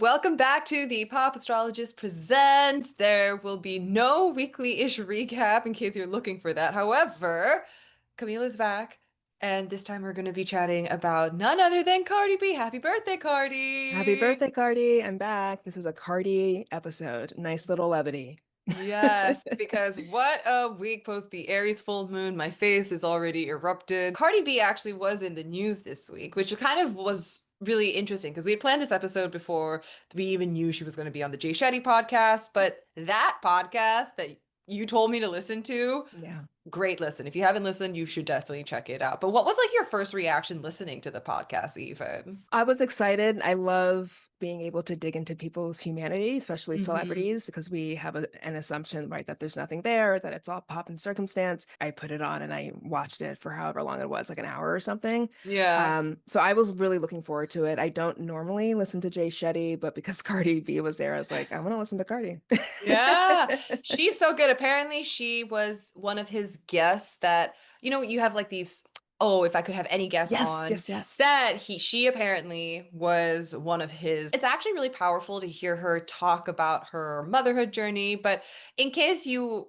Welcome back to the Pop Astrologist Presents. There will be no weekly-ish recap in case you're looking for that. However, Camille is back, and this time we're going to be chatting about none other than Cardi B. Happy birthday, Happy Cardi! birthday, Cardi. I'm back. This is a Cardi episode. Nice little levity. Yes, because what a week post the Aries full moon. My face is already erupted. Cardi B actually was in the news this week, which kind of was really interesting because we had planned this episode before we even knew she was going to be on the Jay Shetty podcast. But that podcast that you told me to listen to, Yeah. great listen. If you haven't listened, you should definitely check it out. But what was like your first reaction listening to the podcast, even? I was excited. I love being able to dig into people's humanity, especially Hmm. celebrities, because we have an assumption, right, that there's nothing there, that it's all pop and circumstance. I put it on and I watched it for however long it was, like an hour or something. Yeah. So I was really looking forward to it. I don't normally listen to Jay Shetty, but because Cardi B was there, I was like, I want to listen to Cardi. Yeah, she's so good. Apparently, she was one of his guests that, you have like these, oh, if I could have any guest Yes, on yes, yes. set, she apparently was one of his. It's actually really powerful to hear her talk about her motherhood journey. But in case you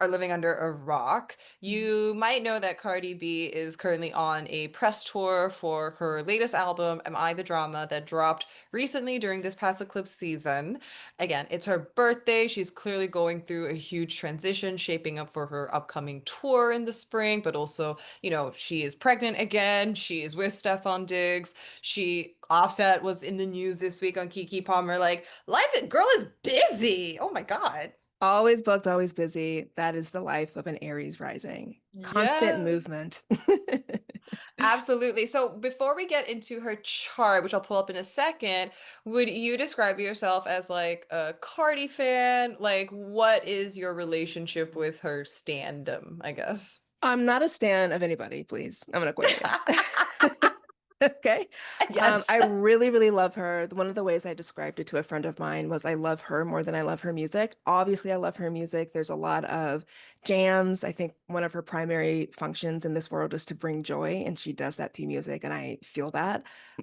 are living under a rock, you might know that Cardi B is currently on a press tour for her latest album, Am I the Drama, that dropped recently during this past eclipse season. Again, it's her birthday. She's clearly going through a huge transition, shaping up for her upcoming tour in the spring, but also, she is pregnant again. She is with Stefon Diggs. Offset was in the news this week on Kiki Palmer. Like, girl is busy. Oh my God. Always booked, always busy. That is the life of an Aries rising. Constant Yeah. movement. Absolutely. So before we get into her chart, which I'll pull up in a second, would you describe yourself as like a Cardi fan? Like, what is your relationship with her standum, I guess? I'm not a stan of anybody, please. I'm an Aquarius. Okay. Yes. I really, really love her. One of the ways I described it to a friend of mine was I love her more than I love her music. Obviously, I love her music. There's a lot of jams. I think one of her primary functions in this world is to bring joy, and she does that through music, and I feel that.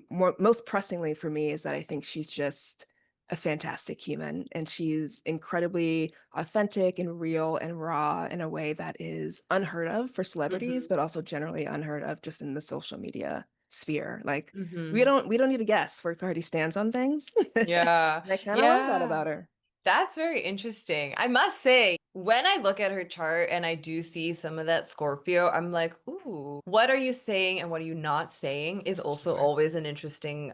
Most pressingly for me is that I think she's just a fantastic human, and she's incredibly authentic and real and raw in a way that is unheard of for celebrities, Hmm. but also generally unheard of just in the social media sphere. Like Hmm. we don't need to guess where Cardi stands on things. Yeah. And I kind of love that Yeah. about her. That's very interesting. I must say, when I look at her chart and I do see some of that Scorpio, I'm like, ooh, what are you saying and what are you not saying is also Sure. always an interesting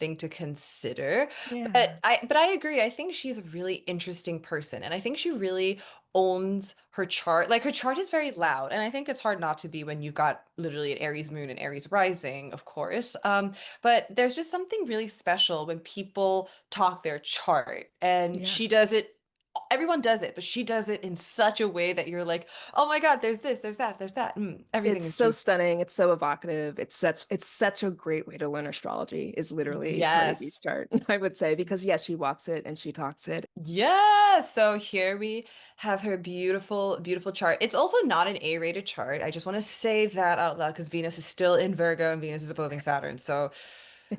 thing to consider. But Yeah. I agree. I think she's a really interesting person and I think she really owns her chart. Like her chart is very loud and I think it's hard not to be when you've got literally an Aries moon and Aries rising, of course. But there's just something really special when people talk their chart and she Yes. does it. Everyone does it, but she does it in such a way that you're like, oh my God, there's this, there's that, there's that. Everything It's is so just, stunning. It's so evocative. It's such a great way to learn astrology is literally Cardi B's yes. chart, I would say, because yes, she walks it and she talks it. Yeah. So here we have her beautiful, beautiful chart. It's also not an A-rated chart. I just want to say that out loud because Venus is still in Virgo and Venus is opposing Saturn. So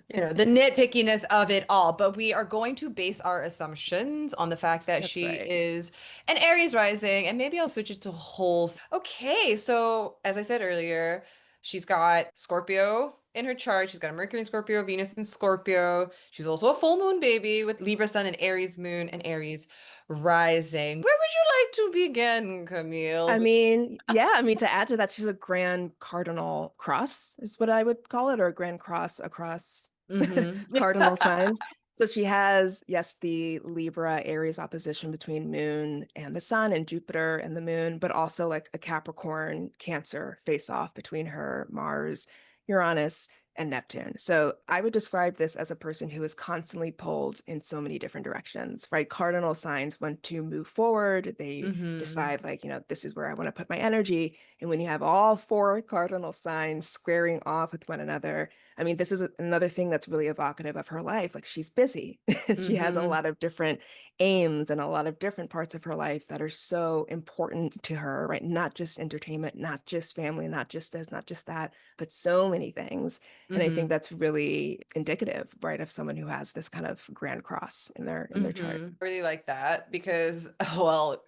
the nitpickiness of it all, but we are going to base our assumptions on the fact that That's she right. is an Aries rising, and maybe I'll switch it to whole. Okay, so as I said earlier, she's got Scorpio in her chart. She's got a Mercury in Scorpio, Venus in Scorpio. She's also a full moon baby with Libra sun and Aries moon and Aries rising. Where would you like to begin, Camille? I mean, yeah, I mean, to add to that, she's a grand cardinal cross, is what I would call it, or a grand cross across Hmm. cardinal signs. So she has, yes, the Libra Aries opposition between Moon and the Sun and Jupiter and the Moon, but also like a Capricorn Cancer face off between her, Mars, Uranus, and Neptune. So I would describe this as a person who is constantly pulled in so many different directions, right? Cardinal signs want to move forward. They Hmm. decide, like, this is where I want to put my energy. And when you have all four cardinal signs squaring off with one another, I mean, this is another thing that's really evocative of her life. Like she's busy. She has a Mm-hmm. lot of different aims and a lot of different parts of her life that are so important to her, right? Not just entertainment, not just family, not just this, not just that, but so many things. And I think Mm-hmm. that's really indicative, right, of someone who has this kind of grand cross in their chart. Mm-hmm. I really like that because, well,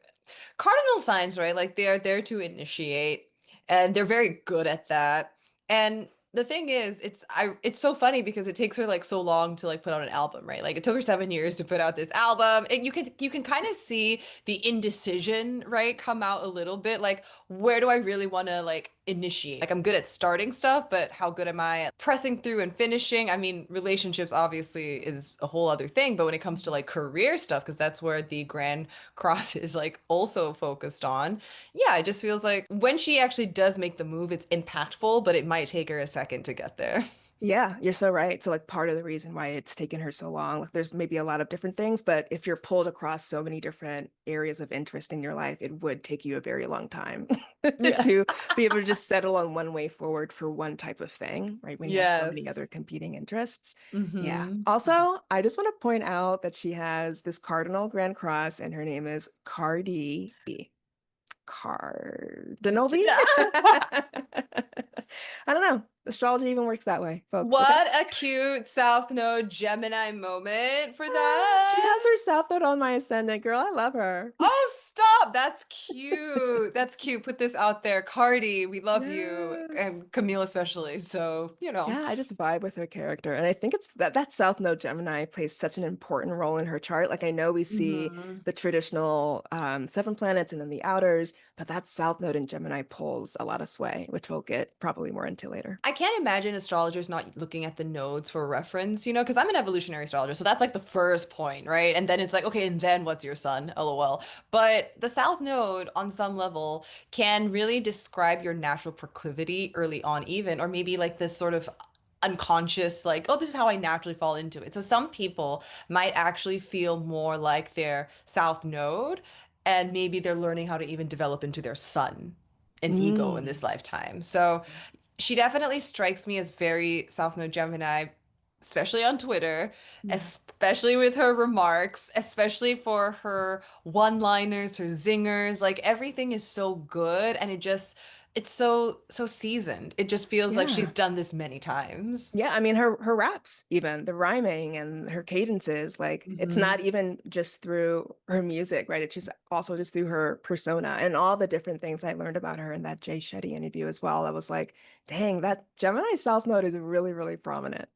cardinal signs, right? Like they are there to initiate and they're very good at that. And the thing is, it's so funny because it takes her like so long to like put out an album, right? Like it took her 7 years to put out this album. And you can kind of see the indecision, right, come out a little bit. Like, where do I really want to like initiate? Like I'm good at starting stuff, but how good am I at pressing through and finishing? I mean, relationships obviously is a whole other thing, but when it comes to like career stuff, because that's where the grand cross is like also focused on. Yeah, it just feels like when she actually does make the move, it's impactful, but it might take her a second to get there. Yeah, you're so right. So like part of the reason why it's taken her so long, like there's maybe a lot of different things, but if you're pulled across so many different areas of interest in your life, it would take you a very long time Yeah. to be able to just settle on one way forward for one type of thing, right? When you have so many other Yes. competing interests. Yeah. Mm-hmm. Also, I just want to point out that she has this cardinal grand cross and her name is Cardi B. Cardinal V? I don't know. Astrology even works that way, folks. Okay. What a cute South Node Gemini moment for She has that. her South Node on my ascendant, girl. I love her. Oh, stop. That's cute. That's cute. Put this out there. Cardi, we love you. Yes. And Camille especially. So, you know. Yeah, I just vibe with her character. And I think it's that South Node Gemini plays such an important role in her chart. Like I know we see Mhm. the traditional seven planets and then the outers, but that South Node in Gemini pulls a lot of sway, which we'll get probably more into later. I can't imagine astrologers not looking at the nodes for reference, because I'm an evolutionary astrologer. So that's like the first point, right? And then it's like, okay, and then what's your sun? LOL. But the South Node, on some level, can really describe your natural proclivity early on, even, or maybe like this sort of unconscious, like, oh, this is how I naturally fall into it. So some people might actually feel more like their South Node, and maybe they're learning how to even develop into their sun and ego in this Mm. lifetime. So she definitely strikes me as very South Node Gemini, especially on Twitter, Yeah. especially with her remarks, especially for her one-liners, her zingers. Like everything is so good and it's so seasoned. It just feels like she's Yeah. done this many times. Yeah, I mean her raps, even the rhyming and her cadences, like it's not Hmm. even just through her music, right? It's just also just through her persona and all the different things I learned about her in that Jay Shetty interview as well. I was like, dang, that Gemini South Node is really, really prominent.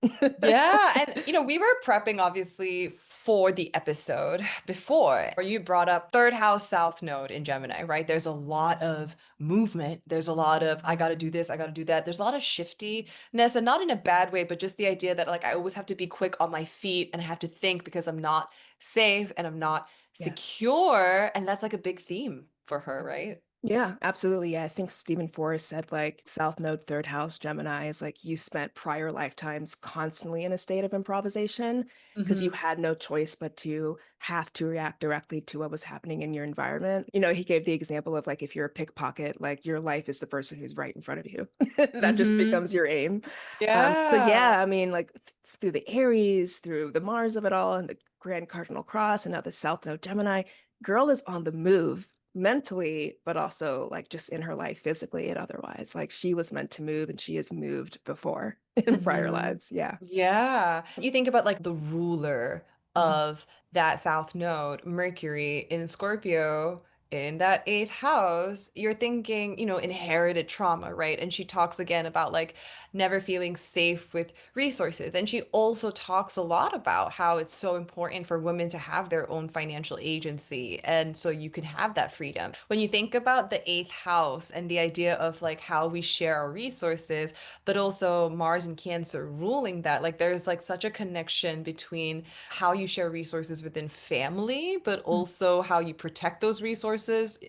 Yeah, and we were prepping obviously for the episode before, where you brought up third house south node in Gemini, right? There's a lot of movement. There's a lot of I got to do this, I got to do that. There's a lot of shiftiness and not in a bad way, but just the idea that like I always have to be quick on my feet and I have to think because I'm not safe and I'm not Yes. secure, and that's like a big theme for her, right? Yeah, absolutely. Yeah, I think Stephen Forrest said like South Node, third house, Gemini is like you spent prior lifetimes constantly in a state of improvisation because you Hmm. had no choice but to have to react directly to what was happening in your environment. You know, he gave the example of like if you're a pickpocket, like your life is the person who's right in front of you. That just Hmm. becomes your aim. So Yeah. yeah, I mean, like through the Aries, through the Mars of it all, and the Grand Cardinal Cross, and now the South Node Gemini, girl is on the move mentally, but also like just in her life physically and otherwise. Like she was meant to move and she has moved before in prior Hmm. lives. Yeah. Yeah. You think about like the ruler Mhm. of that South Node, Mercury in Scorpio, in that eighth house, you're thinking, inherited trauma, right? And she talks again about like never feeling safe with resources. And she also talks a lot about how it's so important for women to have their own financial agency. And so you can have that freedom. When you think about the eighth house and the idea of like how we share our resources, but also Mars and Cancer ruling that. Like there's like such a connection between how you share resources within family, but Mhm. also how you protect those resources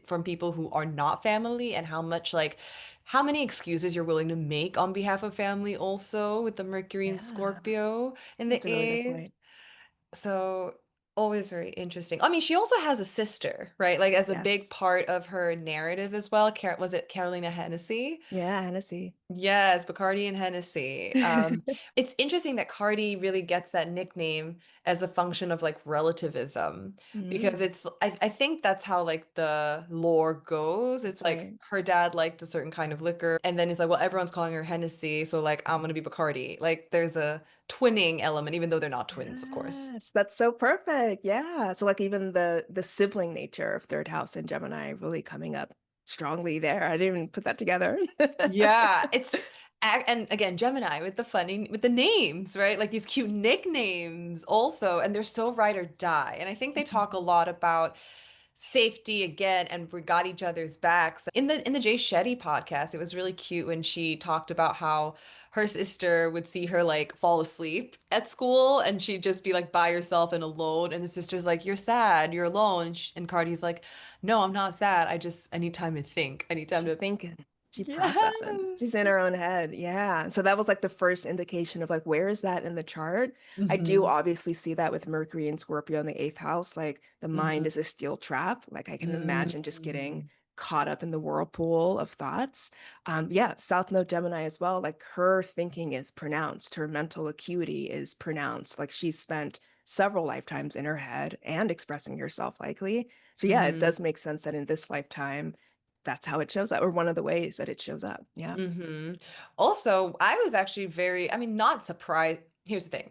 from people who are not family, and how much like how many excuses you're willing to make on behalf of family also with the Mercury and Yeah, Scorpio in the that's a really good eighth. point. So Always very interesting. I mean, she also has a sister, right? Like as a big Yes. part of her narrative as well. Was it Carolina Hennessy? Yeah, Hennessy. Yes, Bacardi and Hennessy. It's interesting that Cardi really gets that nickname as a function of like relativism because Mm, I think that's how like the lore goes. It's like right. her dad liked a certain kind of liquor, and then it's like, well, everyone's calling her Hennessy, so like I'm gonna be Bacardi. Like there's a twinning element, even though they're not twins, of course. Yes, that's so perfect. Yeah. So like even the sibling nature of third house and Gemini really coming up strongly there. I didn't even put that together. Yeah, and again, Gemini with the funny with the names, right? Like these cute nicknames also, and they're so ride or die. And I think they talk a lot about safety again, and we got each other's backs. In the Jay Shetty podcast, it was really cute when she talked about how her sister would see her like fall asleep at school and she'd just be like by herself and alone, and the sister's like, "You're sad, you're alone." And Cardi's like, "No, I'm not sad. I need time to think. I need time She's to." thinking, she processing. She's Yes. in her own head. Yeah. So that was like the first indication of like, where is that in the chart? I do Hmm. obviously see that with Mercury and Scorpio in the eighth house. Like the mind Hmm. is a steel trap. Like I can imagine just getting Mm. caught up in the whirlpool of thoughts. Yeah, South Node Gemini as well. Like her thinking is pronounced, her mental acuity is pronounced. Like she's spent several lifetimes in her head and expressing herself likely. So yeah, it Hmm. does make sense that in this lifetime that's how it shows up, or one of the ways that it shows up. Yeah. Hmm. Also, I was actually I mean, not surprised. Here's the thing.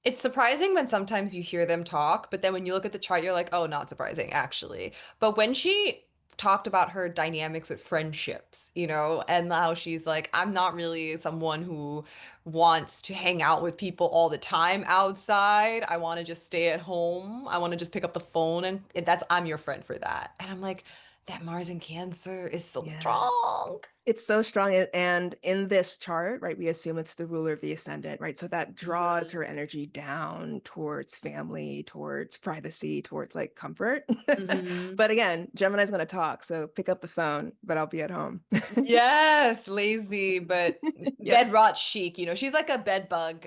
It's surprising when sometimes you hear them talk, but then when you look at the chart, you're like, oh, not surprising, actually. But when she talked about her dynamics with friendships, and how she's like, I'm not really someone who wants to hang out with people all the time outside. I want to just stay at home. I want to just pick up the phone and I'm your friend for that. And I'm like, that Mars in Cancer is so Yeah. strong. It's so strong. And in this chart, right, we assume it's the ruler of the ascendant, right? So that draws Hmm. her energy down towards family, towards privacy, towards like comfort. Hmm. But again, Gemini's going to talk. So pick up the phone, but I'll be at home. Yes, lazy, but Yeah. bed rot chic. She's like a bed bug,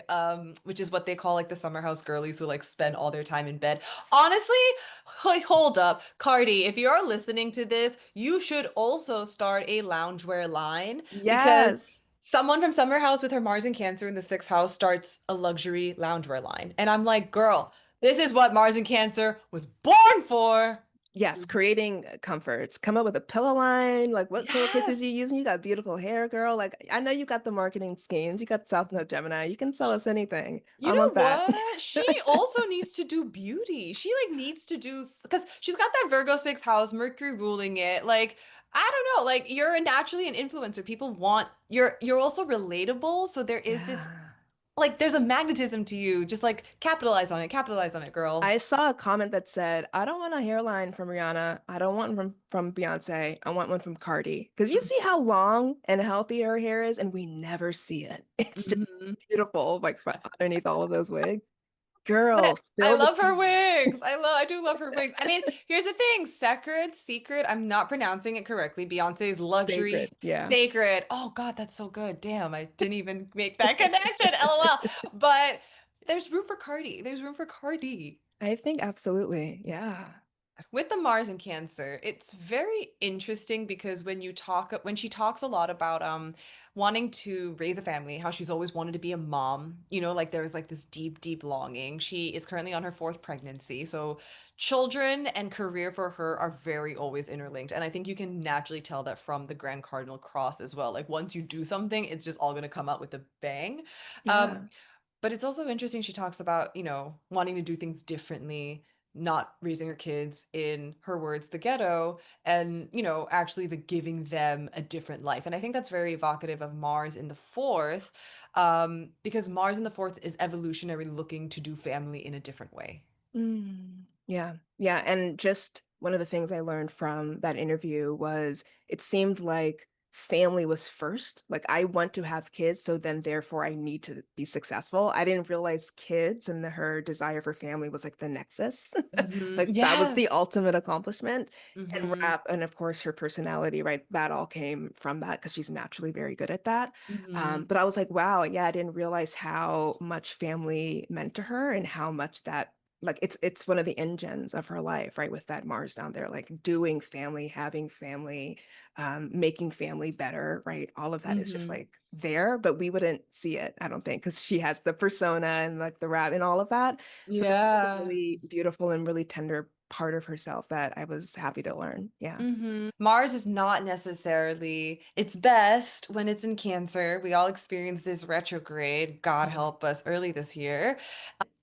which is what they call like the summer house girlies who like spend all their time in bed. Honestly, hold up, Cardi, if you're listening to this, you should also start a loungewear line because Yes. someone from Summer House with her Mars and Cancer in the sixth house starts a luxury loungewear line. And I'm like, girl, this is what Mars and Cancer was born for. Yes, creating comforts. Come up with a pillow line. Like, what pillowcases you Yes. using? You got beautiful hair, girl. Like, I know you got the marketing schemes. You got South Node Gemini. You can sell us anything. You I want know that. what? She also needs to do beauty. She like needs to do because she's got that Virgo sixth house, Mercury ruling it. Like, I don't know, like you're naturally an influencer. People want you're also relatable. So there is this Yeah. like there's a magnetism to you. Just like capitalize on it, girl. I saw a comment that said, I don't want a hairline from Rihanna. I don't want one from Beyonce. I want one from Cardi. Because you see how long and healthy her hair is, and we never see it. It's just Mhm. beautiful, like underneath all of those wigs. Girl, But I spill the love her tea. wigs. I do love her wigs. I mean, here's the thing, Secret, I'm not pronouncing it correctly. Beyonce's Sacred. luxury Yeah. sacred. Oh God, that's so good. Damn, I didn't even make that connection. LOL. But there's room for Cardi. There's room for Cardi. I think absolutely. Yeah. With the Mars and Cancer, it's very interesting because when she talks a lot about wanting to raise a family, how she's always wanted to be a mom, like there's like this deep, deep longing. She is currently on her fourth pregnancy, so children and career for her are very always interlinked. And I think you can naturally tell that from the Grand Cardinal Cross as well. Like once you do something, it's just all gonna come out with a bang. Um, Yeah. but it's also interesting she talks about, wanting to do things differently, not raising her kids in her words, the ghetto, and, actually the giving them a different life. And I think that's very evocative of Mars in the fourth, because Mars in the fourth is evolutionary looking to do family in a different way. Yeah. Yeah. And just one of the things I learned from that interview was it seemed like family was first. Like I want to have kids, so then therefore I need to be successful. I didn't realize kids and her desire for family was like the nexus. Like that was the Yes. ultimate accomplishment. And Hmm. rap, and of course her personality, right? That all came from that because she's naturally very good at that. Hmm. But I was like, wow, yeah, I didn't realize how much family meant to her and how much that like it's one of the engines of her life, right? With that Mars down there, like doing family, having family, making family better, right? All of that is just Hmm. like there, but we wouldn't see it, I don't think, because she has the persona and like the rap and all of that. So there's like a Yeah. really beautiful and really tender part of herself that I was happy to learn. Yeah. Mars is not necessarily its best when it's in Cancer. We all experienced this retrograde, God Mhm. help us, early this year.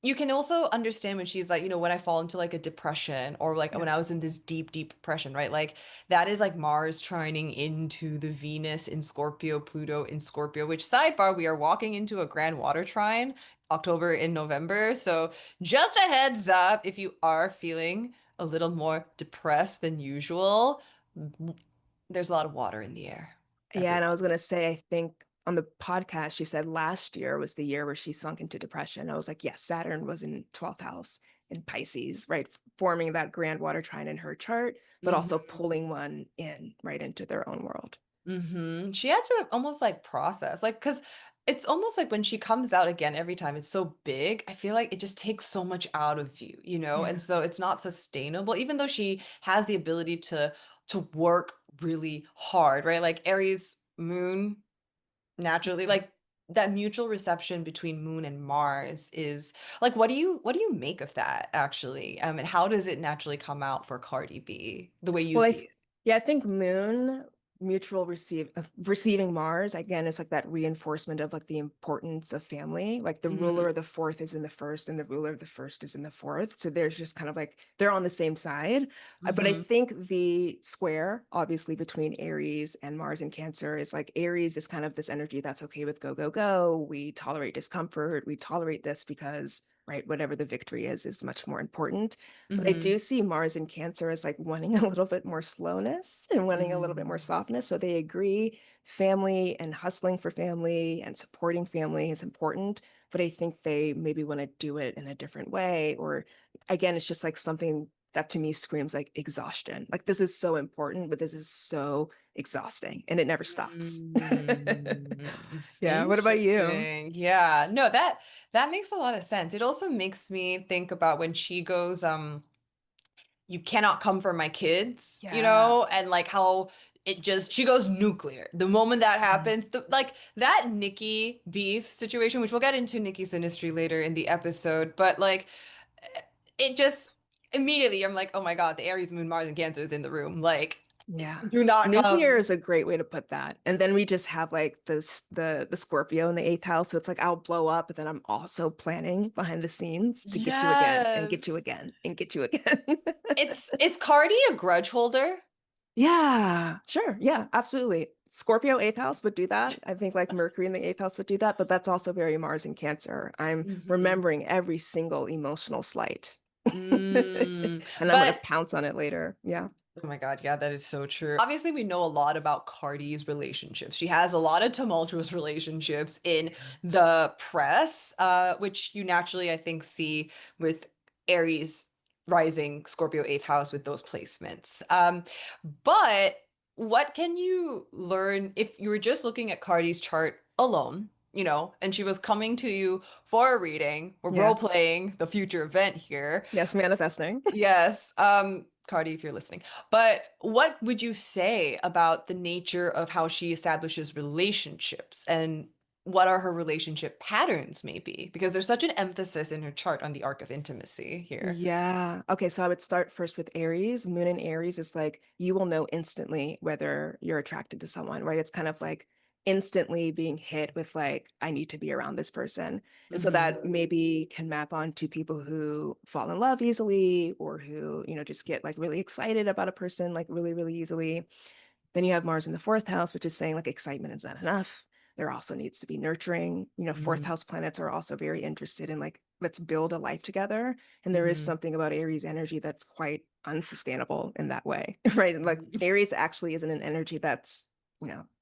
You can also understand when she's like, when I fall into like a depression or like when I was Yes. in this deep, deep depression, right? Like that is like Mars trining into the Venus in Scorpio, Pluto in Scorpio, which sidebar, we are walking into a grand water trine October and November. So just a heads up, if you are feeling a little more depressed than usual, there's a lot of water in the air, Yeah, and I was everyone. gonna say, I think on the podcast, she said last year was the year where she sunk into depression. I was like, yes, Saturn was in 12th house in Pisces, right? Forming that grand water trine in her chart, but also pulling one in right into their own world. She had to almost like process, like, because it's almost like when she comes out again every time, it's so big. I feel like it just takes so much out of you, and Yeah. so it's not sustainable, even though she has the ability to work really hard, right? Like Aries moon naturally, Yeah. like that mutual reception between Moon and Mars is like, what do you make of that actually? And how does it naturally come out for Cardi B, the way you Well, see it? yeah, I think Moon receiving Mars again is like that reinforcement of like the importance of family. Like the ruler Mhm, of the fourth is in the first, and the ruler of the first is in the fourth. So there's just kind of like they're on the same side. But I mhm, think the square, obviously, between Aries and Mars and Cancer is like Aries is kind of this energy that's okay with go, go, go. We tolerate discomfort. We tolerate this because, right, whatever the victory is much more important. But I mhm. do see Mars in Cancer as like wanting a little bit more slowness and wanting a little bit more Mm. softness. So they agree family and hustling for family and supporting family is important. But I think they maybe want to do it in a different way. Or again, it's just like something that to me screams like exhaustion. Like this is so important, but this is so exhausting and it never stops. Yeah. What about you? Interesting. Yeah. No, that makes a lot of sense. It also makes me think about when she goes, you cannot come for my kids, Yeah. and like how she goes nuclear. The moment that Mhm. happens, like that Nicki beef situation, which we'll get into Nicki's Synastry later in the episode, but like it just immediately I'm like, oh my God, the Aries, Moon, Mars, and Cancer is in the room. Like, Yeah. do not Nuclear come. is a great way to put that. And then we just have like this the Scorpio in the eighth house. So it's like I'll blow up, but then I'm also planning behind the scenes to get you again and get you Yes. again and get you again. Is Cardi a grudge holder? Yeah, sure. Yeah, absolutely. Scorpio eighth house would do that. I think like Mercury in the eighth house would do that, but that's also very Mars in Cancer. I'm Hmm. remembering every single emotional slight. Mm. And I'm gonna But pounce on it later. Yeah. oh my God, yeah, that is so true. Obviously, we know a lot about Cardi's relationships. She has a lot of tumultuous relationships in the press, which you naturally, I think, see with Aries rising Scorpio eighth house with those placements. But what can you learn if you were just looking at Cardi's chart alone, and she was coming to you for a reading, we're role Yeah. playing the future event here. Yes, manifesting. Yes, Cardi, if you're listening. But what would you say about the nature of how she establishes relationships and what are her relationship patterns, maybe? Because there's such an emphasis in her chart on the arc of intimacy here. Yeah. Okay, so I would start first with Aries. Moon in Aries is like you will know instantly whether you're attracted to someone, right? It's kind of like instantly being hit with like, I need to be around this person. And so Hmm. that maybe can map on to people who fall in love easily or who, just get like really excited about a person like really, really easily. Then you have Mars in the fourth house, which is saying like excitement is not enough. There also needs to be nurturing. Fourth Hmm. house planets are also very interested in like, let's build a life together. And there is Hmm. something about Aries energy that's quite unsustainable in that way, right? And like Aries actually isn't an energy that's,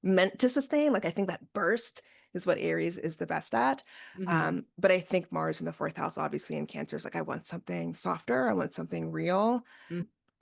meant to sustain. Like I think that burst is what Aries is the best at. Hmm. But I think Mars in the fourth house, obviously in Cancer, is like, I want something softer. I want something real.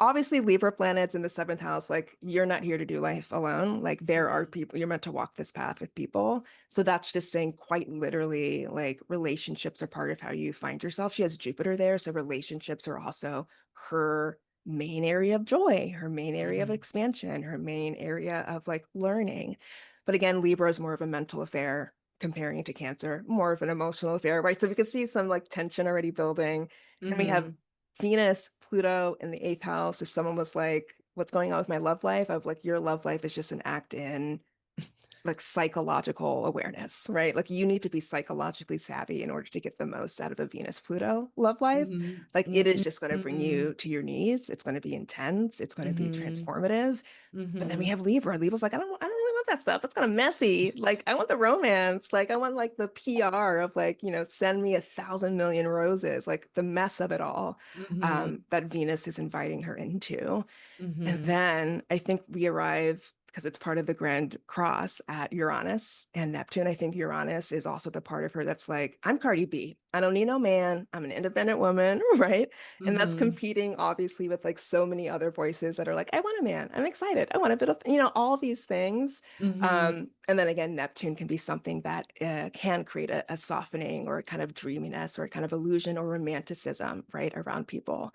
obviously Libra planets in the seventh house, like you're not here to do life alone. Like there are Mhm. people, you're meant to walk this path with people. So that's just saying quite literally, like relationships are part of how you find yourself. She has Jupiter there. So relationships are also her main area of joy, her main area of Mhm. expansion, her main area of like learning. But again, Libra is more of a mental affair comparing to Cancer, more of an emotional affair, right? So we could see some like tension already building. And we have Mhm. Venus, Pluto in the eighth house. If someone was like, what's going on with my love life? Of like, your love life is just an act in like psychological awareness, right? Like you need to be psychologically savvy in order to get the most out of a Venus Pluto love life. Mhm. Like it is just going to bring Mhm. you to your knees. It's going to be intense. It's going to be Mhm. transformative. But then we Mhm. have Libra. Libra's like, I don't really want that stuff. That's kind of messy. Like, I want the romance. Like, I want like the PR of like, send me 1,000,000,000 roses. Like the mess of it all, Mhm. that Venus is inviting her into. And Mhm. then I think we arrive because it's part of the grand cross at Uranus and Neptune. I think Uranus is also the part of her that's like, I'm Cardi B. I don't need no man. I'm an independent woman, right? And that's Mhm. competing obviously with like so many other voices that are like, I want a man. I'm excited. I want a bit of, all these things. Mhm. And then again, Neptune can be something that can create a softening or a kind of dreaminess or a kind of illusion or romanticism, right, around people.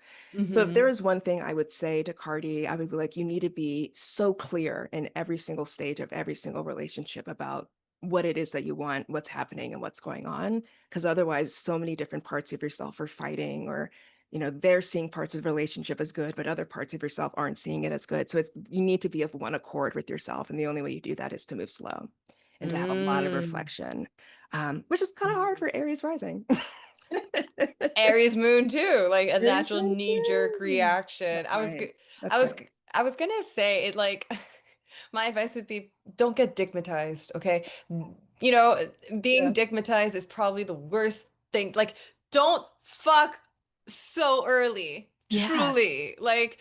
So if there Mhm. is one thing I would say to Cardi, I would be like, you need to be so clear in every single stage of every single relationship about what it is that you want, what's happening, and what's going on. Because otherwise, so many different parts of yourself are fighting, or they're seeing parts of the relationship as good, but other parts of yourself aren't seeing it as good. So you need to be of one accord with yourself, and the only way you do that is to move slow and to have a lot of Mm. reflection, which is kind of hard for Aries rising. Aries moon too, like a Aries natural moon knee-jerk too. reaction. That's right. I That's was, right. I was gonna say it like my advice would be don't get digmatized, okay? You know, being Yeah. digmatized is probably the worst thing. Like, don't fuck so early. Yes. Truly. Like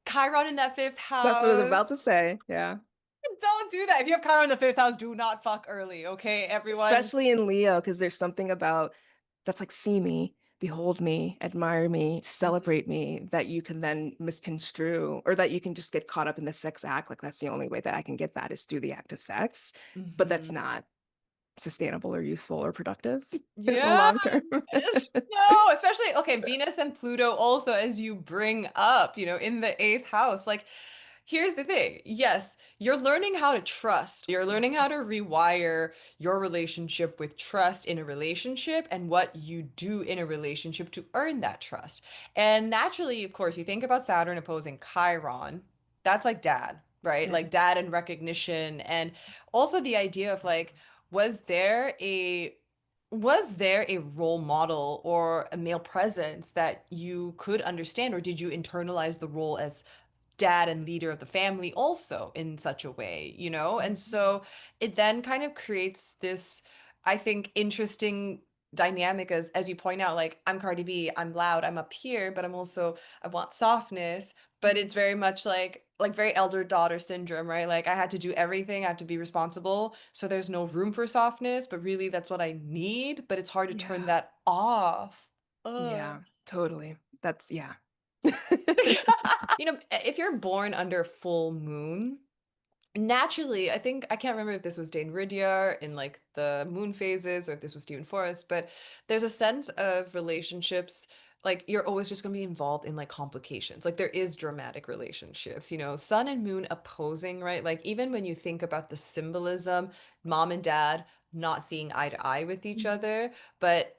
Chiron in that fifth That's what I was about to house. say. Yeah. Don't do that. If you have Chiron in the fifth house, do not fuck early, okay, everyone? Especially in Leo, because there's something about that's like see me, behold me, admire me, celebrate me that you can then misconstrue or that you can just get caught up in the sex act. Like that's the only way that I can get that is through the act of sex. But that's Mhm. not sustainable or useful or productive in the Yeah, long term. no, especially okay, Venus and Pluto also as you bring up, in the eighth house. Like, here's the thing. Yes, you're learning how to trust. You're learning how to rewire your relationship with trust in a relationship and what you do in a relationship to earn that trust. And naturally, of course, you think about Saturn opposing Chiron. That's like dad, right? Like dad Yes. and recognition and also the idea of like was there a was there a role model or a male presence that you could understand, or did you internalize the role as dad and leader of the family also in such a way, you know? And Mhm. so it then kind of creates this, I think, interesting dynamic as you point out, like I'm Cardi B, I'm loud, I'm up here, but I want softness, but it's very much like very elder daughter syndrome, right? Like I had to do everything, I have to be responsible, so there's no room for softness, but really that's what I need, but it's hard to turn Yeah. that off. Yeah, Ugh. totally. That's yeah. If you're born under full moon, naturally, I think I can't remember if this was Dane Ridyar in like the moon phases or if this was Stephen Forrest, but there's a sense of relationships like you're always just going to be involved in like complications. Like there is dramatic relationships, sun and moon opposing, right? Like even when you think about the symbolism, mom and dad not seeing eye to eye with each Mhm. other, but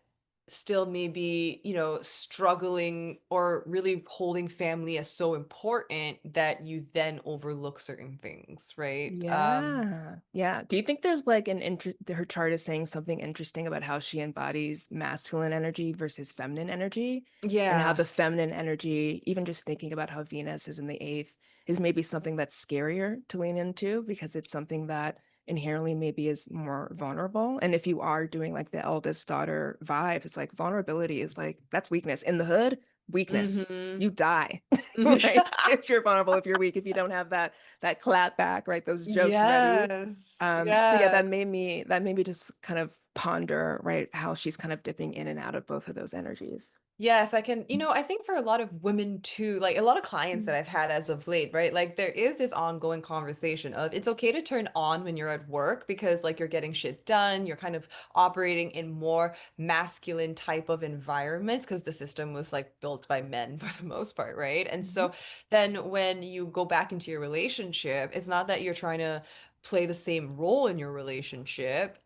still maybe, struggling or really holding family as so important that you then overlook certain things, right? Yeah. Yeah. Do you think there's like an interest, her chart is saying something interesting about how she embodies masculine energy versus feminine energy, and how Yeah. the feminine energy, even just thinking about how Venus is in the eighth, is maybe something that's scarier to lean into because it's something that inherently maybe is more vulnerable. And if you are doing like the eldest daughter vibes, it's like vulnerability is like that's weakness. In the hood, weakness. Mm-hmm. You die, right? If you're vulnerable, if you're weak, if you don't have that clap back, right? Those jokes ready. Yes. So yeah, Yeah. that made me just kind of ponder, right, how she's kind of dipping in and out of both of those energies. Yes, I can, I think for a lot of women too, like a lot of clients that Mm. I've had as of late, right? Like there is this ongoing conversation of it's okay to turn on when you're at work because like you're getting shit done, you're kind of operating in more masculine type of environments because the system was like built by men for the most part, right? And Mhm. so then when you go back into your relationship, it's not that you're trying to play the same role in your relationship.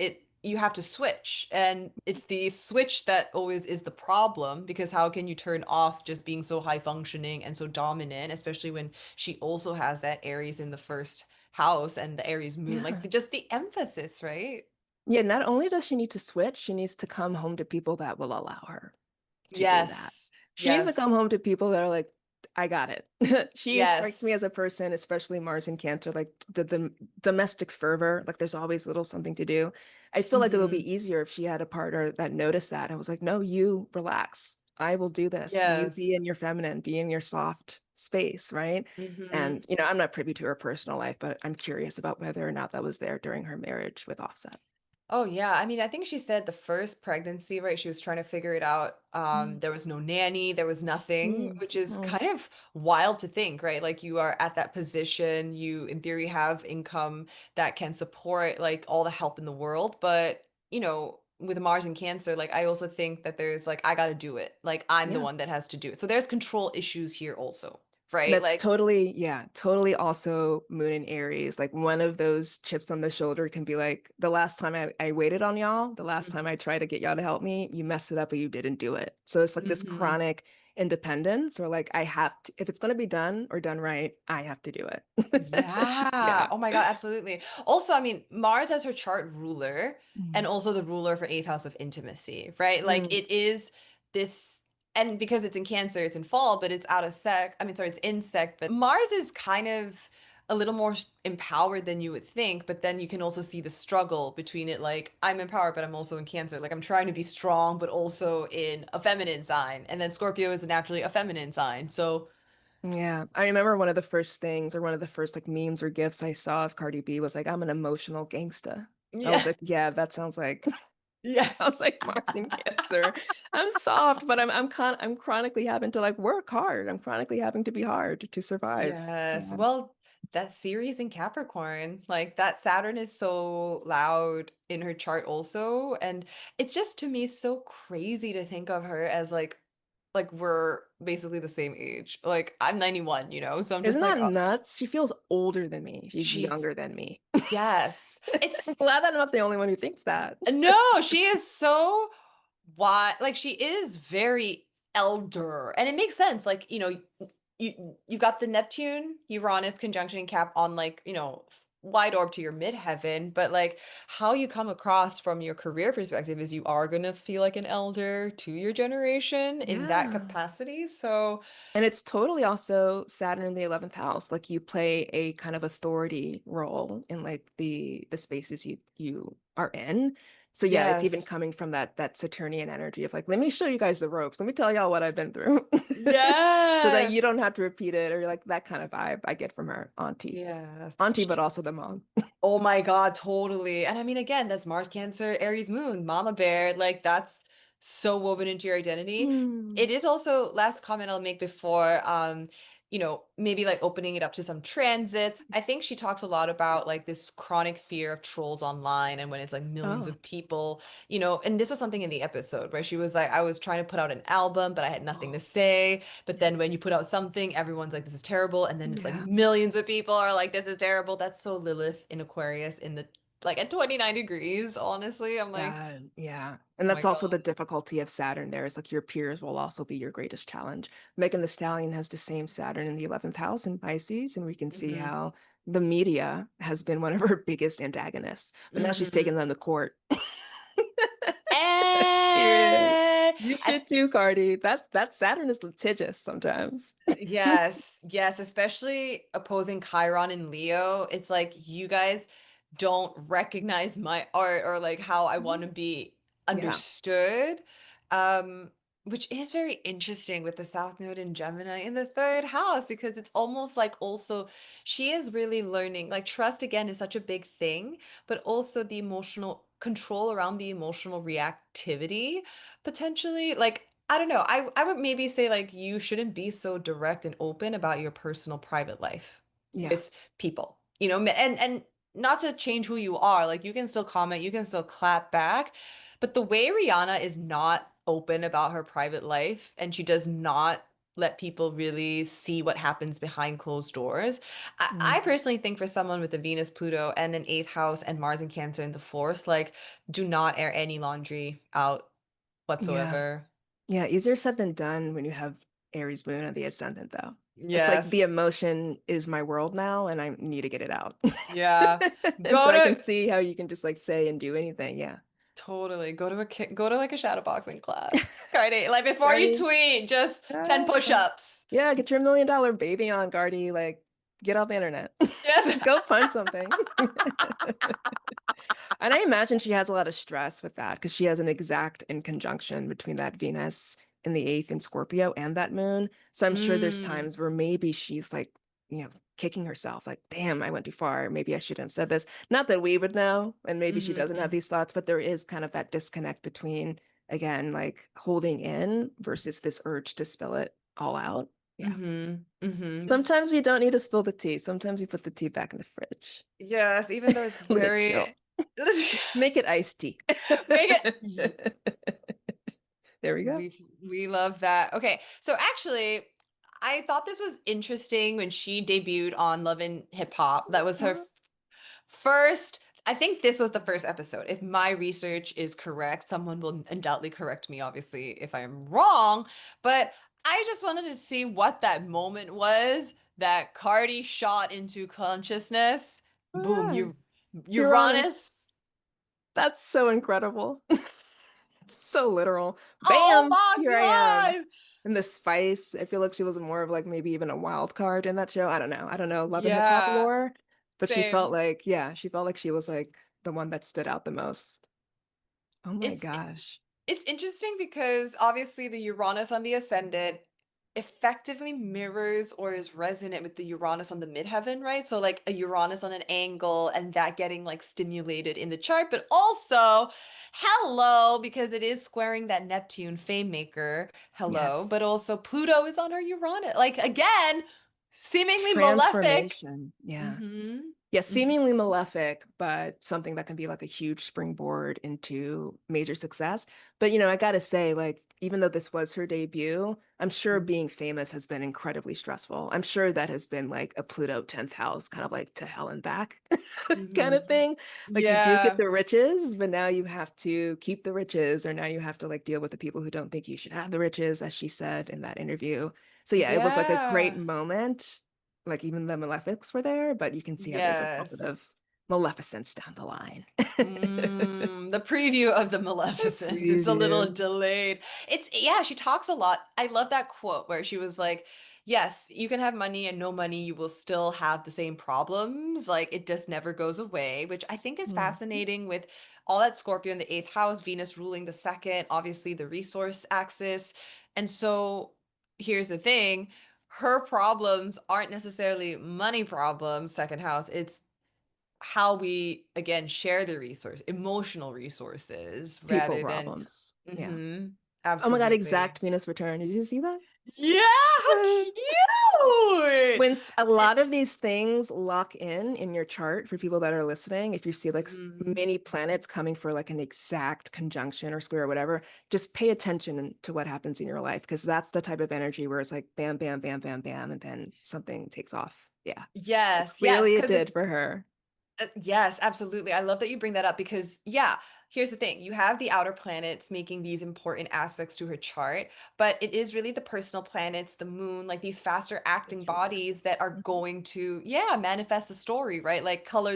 You have to switch, and it's the switch that always is the problem because how can you turn off just being so high functioning and so dominant, especially when she also has that Aries in the first house and the Aries moon, Yeah. like just the emphasis, right? Yeah, not only does she need to switch, she needs to come home to people that will allow her to do that. Yes. She needs to come Yes. home to people that are like, I got it. She strikes me Yes. as a person, especially Mars and Cancer, like the domestic fervor, like there's always little something to do. I feel like it would Hmm. be easier if she had a partner that noticed that and was like, no, you relax. I will do this. You be in Yes. your feminine, be in your soft space, right? Hmm. And, I'm not privy to her personal life, but I'm curious about whether or not that was there during her marriage with Offset. Oh yeah, I mean, I think she said the first pregnancy, right? She was trying to figure it out. Mm, There was no nanny, there was nothing, mm, which is mm. kind of wild to think, right? Like you are at that position, you in theory have income that can support like all the help in the world, but with Mars and Cancer, like I also think that there's like I got to do it. Like I'm the Yeah. one that has to do it. So there's control issues here also, right? That's Like totally, yeah, totally also Moon and Aries. Like one of those chips on the shoulder can be like, the last time I waited on y'all, the last time I tried to get y'all to help me, you messed it up or you didn't do it. So it's like this Mhm. chronic independence or like I have to, if it's going to be done or done right, I have to do it. Yeah. Yeah. Oh my God, absolutely. Also, I mean, Mars as her chart ruler and Mm. also the ruler for eighth house of intimacy, right? Like Mm. it is this, and because it's in Cancer, it's in fall, but it's out of sec. I mean, sorry, it's in sec, but Mars is kind of a little more empowered than you would think, but then you can also see the struggle between it. Like, I'm empowered, but I'm also in Cancer. Like, I'm trying to be strong, but also in a feminine sign. And then Scorpio is naturally a feminine sign. So, Yeah, I remember one of the first things or one of the first like memes or gifs I saw of Cardi B was like, I'm an emotional gangsta. I was yeah. like, yeah, that sounds like sounds Yes. like Mars and Cancer. I'm soft, but I'm chronically having to like work hard. I'm chronically having to be hard to survive. Yes. Yeah. Well, that Ceres in Capricorn, like that Saturn is so loud in her chart also. And it's just to me so crazy to think of her as like we're basically the same age. Like I'm 91, so I'm just Isn't like, that nuts? She feels older than me. She's she, younger than me. yes. I'm It's glad that I'm not the only one who thinks that. no, she is so why like she is very elder and it makes sense like you got the Neptune Uranus conjunction in Cap on like wide orb to your midheaven, but like how you come across from your career perspective is you are going to feel like an elder to your generation in that Yeah. capacity, so And it's totally also Saturn in the 11th house. Like you play a kind of authority role in like the spaces you are in. So yeah, it's even yes, coming from that Saturnian energy of like, let me show you guys the ropes. Let me tell y'all what I've been through. So that you yes, don't have to repeat it or like that kind of vibe I get from her auntie. yes, Auntie, but she's also the mom. oh my God, totally. And I mean, again, that's Mars, Cancer, Aries, Moon, Mama Bear. Like, that's so woven into your identity. Mm. It is also, last comment I'll make before, maybe like opening it up to some transits. I think she talks a lot about like this chronic fear of trolls online and when it's like millions Oh. of people, and this was something in the episode where she was like, I was trying to put out an album, but I had nothing to Oh, say. But then when yes. you put out something, everyone's like, this is terrible. And then it's like Yeah. millions of people are like, this is terrible. That's so Lilith in Aquarius in the like at 29 degrees, honestly. I'm like, God, yeah. oh And my that's God. also the difficulty of Saturn there is like your peers will also be your greatest challenge. Megan the Stallion has the same Saturn in the 11th house in Pisces, and we can see Hmm. how the media has been one of her biggest antagonists. But now she's Hmm. taking them to court. Period. And You should too, Cardi. That Saturn is litigious sometimes. yes, yes, especially opposing Chiron and Leo. It's like you guys don't recognize my art or like how I want to be Yeah. understood. Um, which is very interesting with the South Node in Gemini in the third house because it's almost like also she is really learning. Like trust again is such a big thing, but also the emotional control around the emotional reactivity potentially. Like I don't know. I would maybe say like you shouldn't be so direct and open about your personal private life Yeah. with people. You know, and not to change who you are. Like you can still comment, you can still clap back, but the way Rihanna is not open about her private life and she does not let people really see what happens behind closed doors. I Mm. personally think for someone with a Venus, Pluto, and an eighth house and Mars and Cancer in the fourth, like do not air any laundry out Yeah. whatsoever. Yeah, easier said than done when you have Aries moon and the ascendant, though. It's like the Yes. emotion is my world now, and I need to get it out. Yeah. And so Go I can to see how you can just like say and do anything. Yeah. totally go to like a shadowboxing class. Cardi. Like before you Guardy, tweet, just 10 ah, push-ups. yeah, get your $1 million baby on, Guardy. Like, get off the internet. Yes. Go punch something. And I imagine she has a lot of stress with that because she has an exact in conjunction between that Venus in the eighth in Scorpio and that moon. So I'm sure there's Mm. times where maybe she's like, kicking herself, like, damn, I went too far. Maybe I shouldn't have said this. Not that we would know, and maybe she doesn't have Mm-hmm. these thoughts, but there is kind of that disconnect between, again, like holding in versus this urge to spill it all out. Yeah. Mm-hmm. Mm-hmm. Sometimes we don't need to spill the tea. Sometimes you put the tea back in the fridge. Yes, even though it's Let it very chill. Make it iced tea. make it There we go. we love that. Okay, so actually, I thought this was interesting when she debuted on Love and Hip Hop. That was her first, I think this was the first episode. If my research is correct, someone will undoubtedly correct me, obviously, if I'm wrong. But I just wanted to see what that moment was that Cardi shot into consciousness. Boom, Ah, you Uranus. Uranus. That's so incredible. It's so literal. Oh Bam! my Here I am. God. And the spice, I feel like she was more of like maybe even a wild card in that show. I don't know. I don't know Love and Hip Hop Yeah, lore, but she felt same. like, yeah, she felt like she was like the one that stood out the most. Oh my It's gosh. It's interesting because obviously the Uranus on the ascendant effectively mirrors or is resonant with the Uranus on the midheaven, right? So like a Uranus on an angle and that getting like stimulated in the chart, but also hello because it is squaring that Neptune fame maker. Hello, Yes. but also Pluto is on her Uranus. Like again, seemingly malefic. Transformation. Yeah. Mm-hmm. Yeah, Mm-hmm. seemingly malefic, but something that can be like a huge springboard into major success. But I gotta say, like, even though this was her debut, I'm sure being famous has been incredibly stressful. I'm sure that has been like a Pluto 10th house, kind of like to hell and back kind Mm-hmm. of thing. Like you do get Yeah. the riches, but now you have to keep the riches, or now you have to like deal with the people who don't think you should have the riches, as she said in that interview. So yeah, it was like a great Yeah. moment, like even the malefics were there, but you can see how there's a little bit of Yes. maleficence down the line. The preview of the A Maleficent. It's a little preview. delayed. Yeah, she talks a lot. I love that quote where she was like, yes, you can have money and no money, you will still have the same problems. Like it just never goes away, which I think is Mm. fascinating with all that Scorpio in the eighth house, Venus ruling the second, obviously the resource axis. And so here's the thing. Her problems aren't necessarily money problems, second house. It's how we again share the resource, emotional resources People rather than problems. Yeah. hmm Oh my God, absolutely. exact Venus return. Did you see that? Yeah, how cute. When a lot of these things lock in your chart for people that are listening, if you see like Mhm. many planets coming for like an exact conjunction or square or whatever, just pay attention to what happens in your life because that's the type of energy where it's like bam, bam, bam, bam, bam, and then something takes off. Yeah. Yes, yes, Clearly it because it's did for her. yes, absolutely. I love that you bring that up because, yeah, here's the thing. You have the outer planets making these important aspects to her chart, but it is really the personal planets, the moon, like these faster For acting sure. bodies that are Mhm. going to, yeah, manifest the story, right? Like color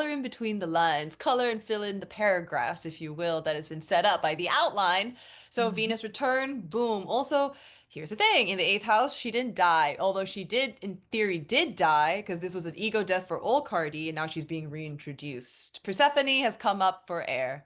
in between the lines, color and fill in the paragraphs, if you will, that has been set up by the outline. So Mhm. Venus return, boom. Also, here's the thing, in the eighth house, she didn't die, although she did, in theory, did die, because this was an ego death for old Cardi, and now she's being reintroduced. Persephone has come up for air.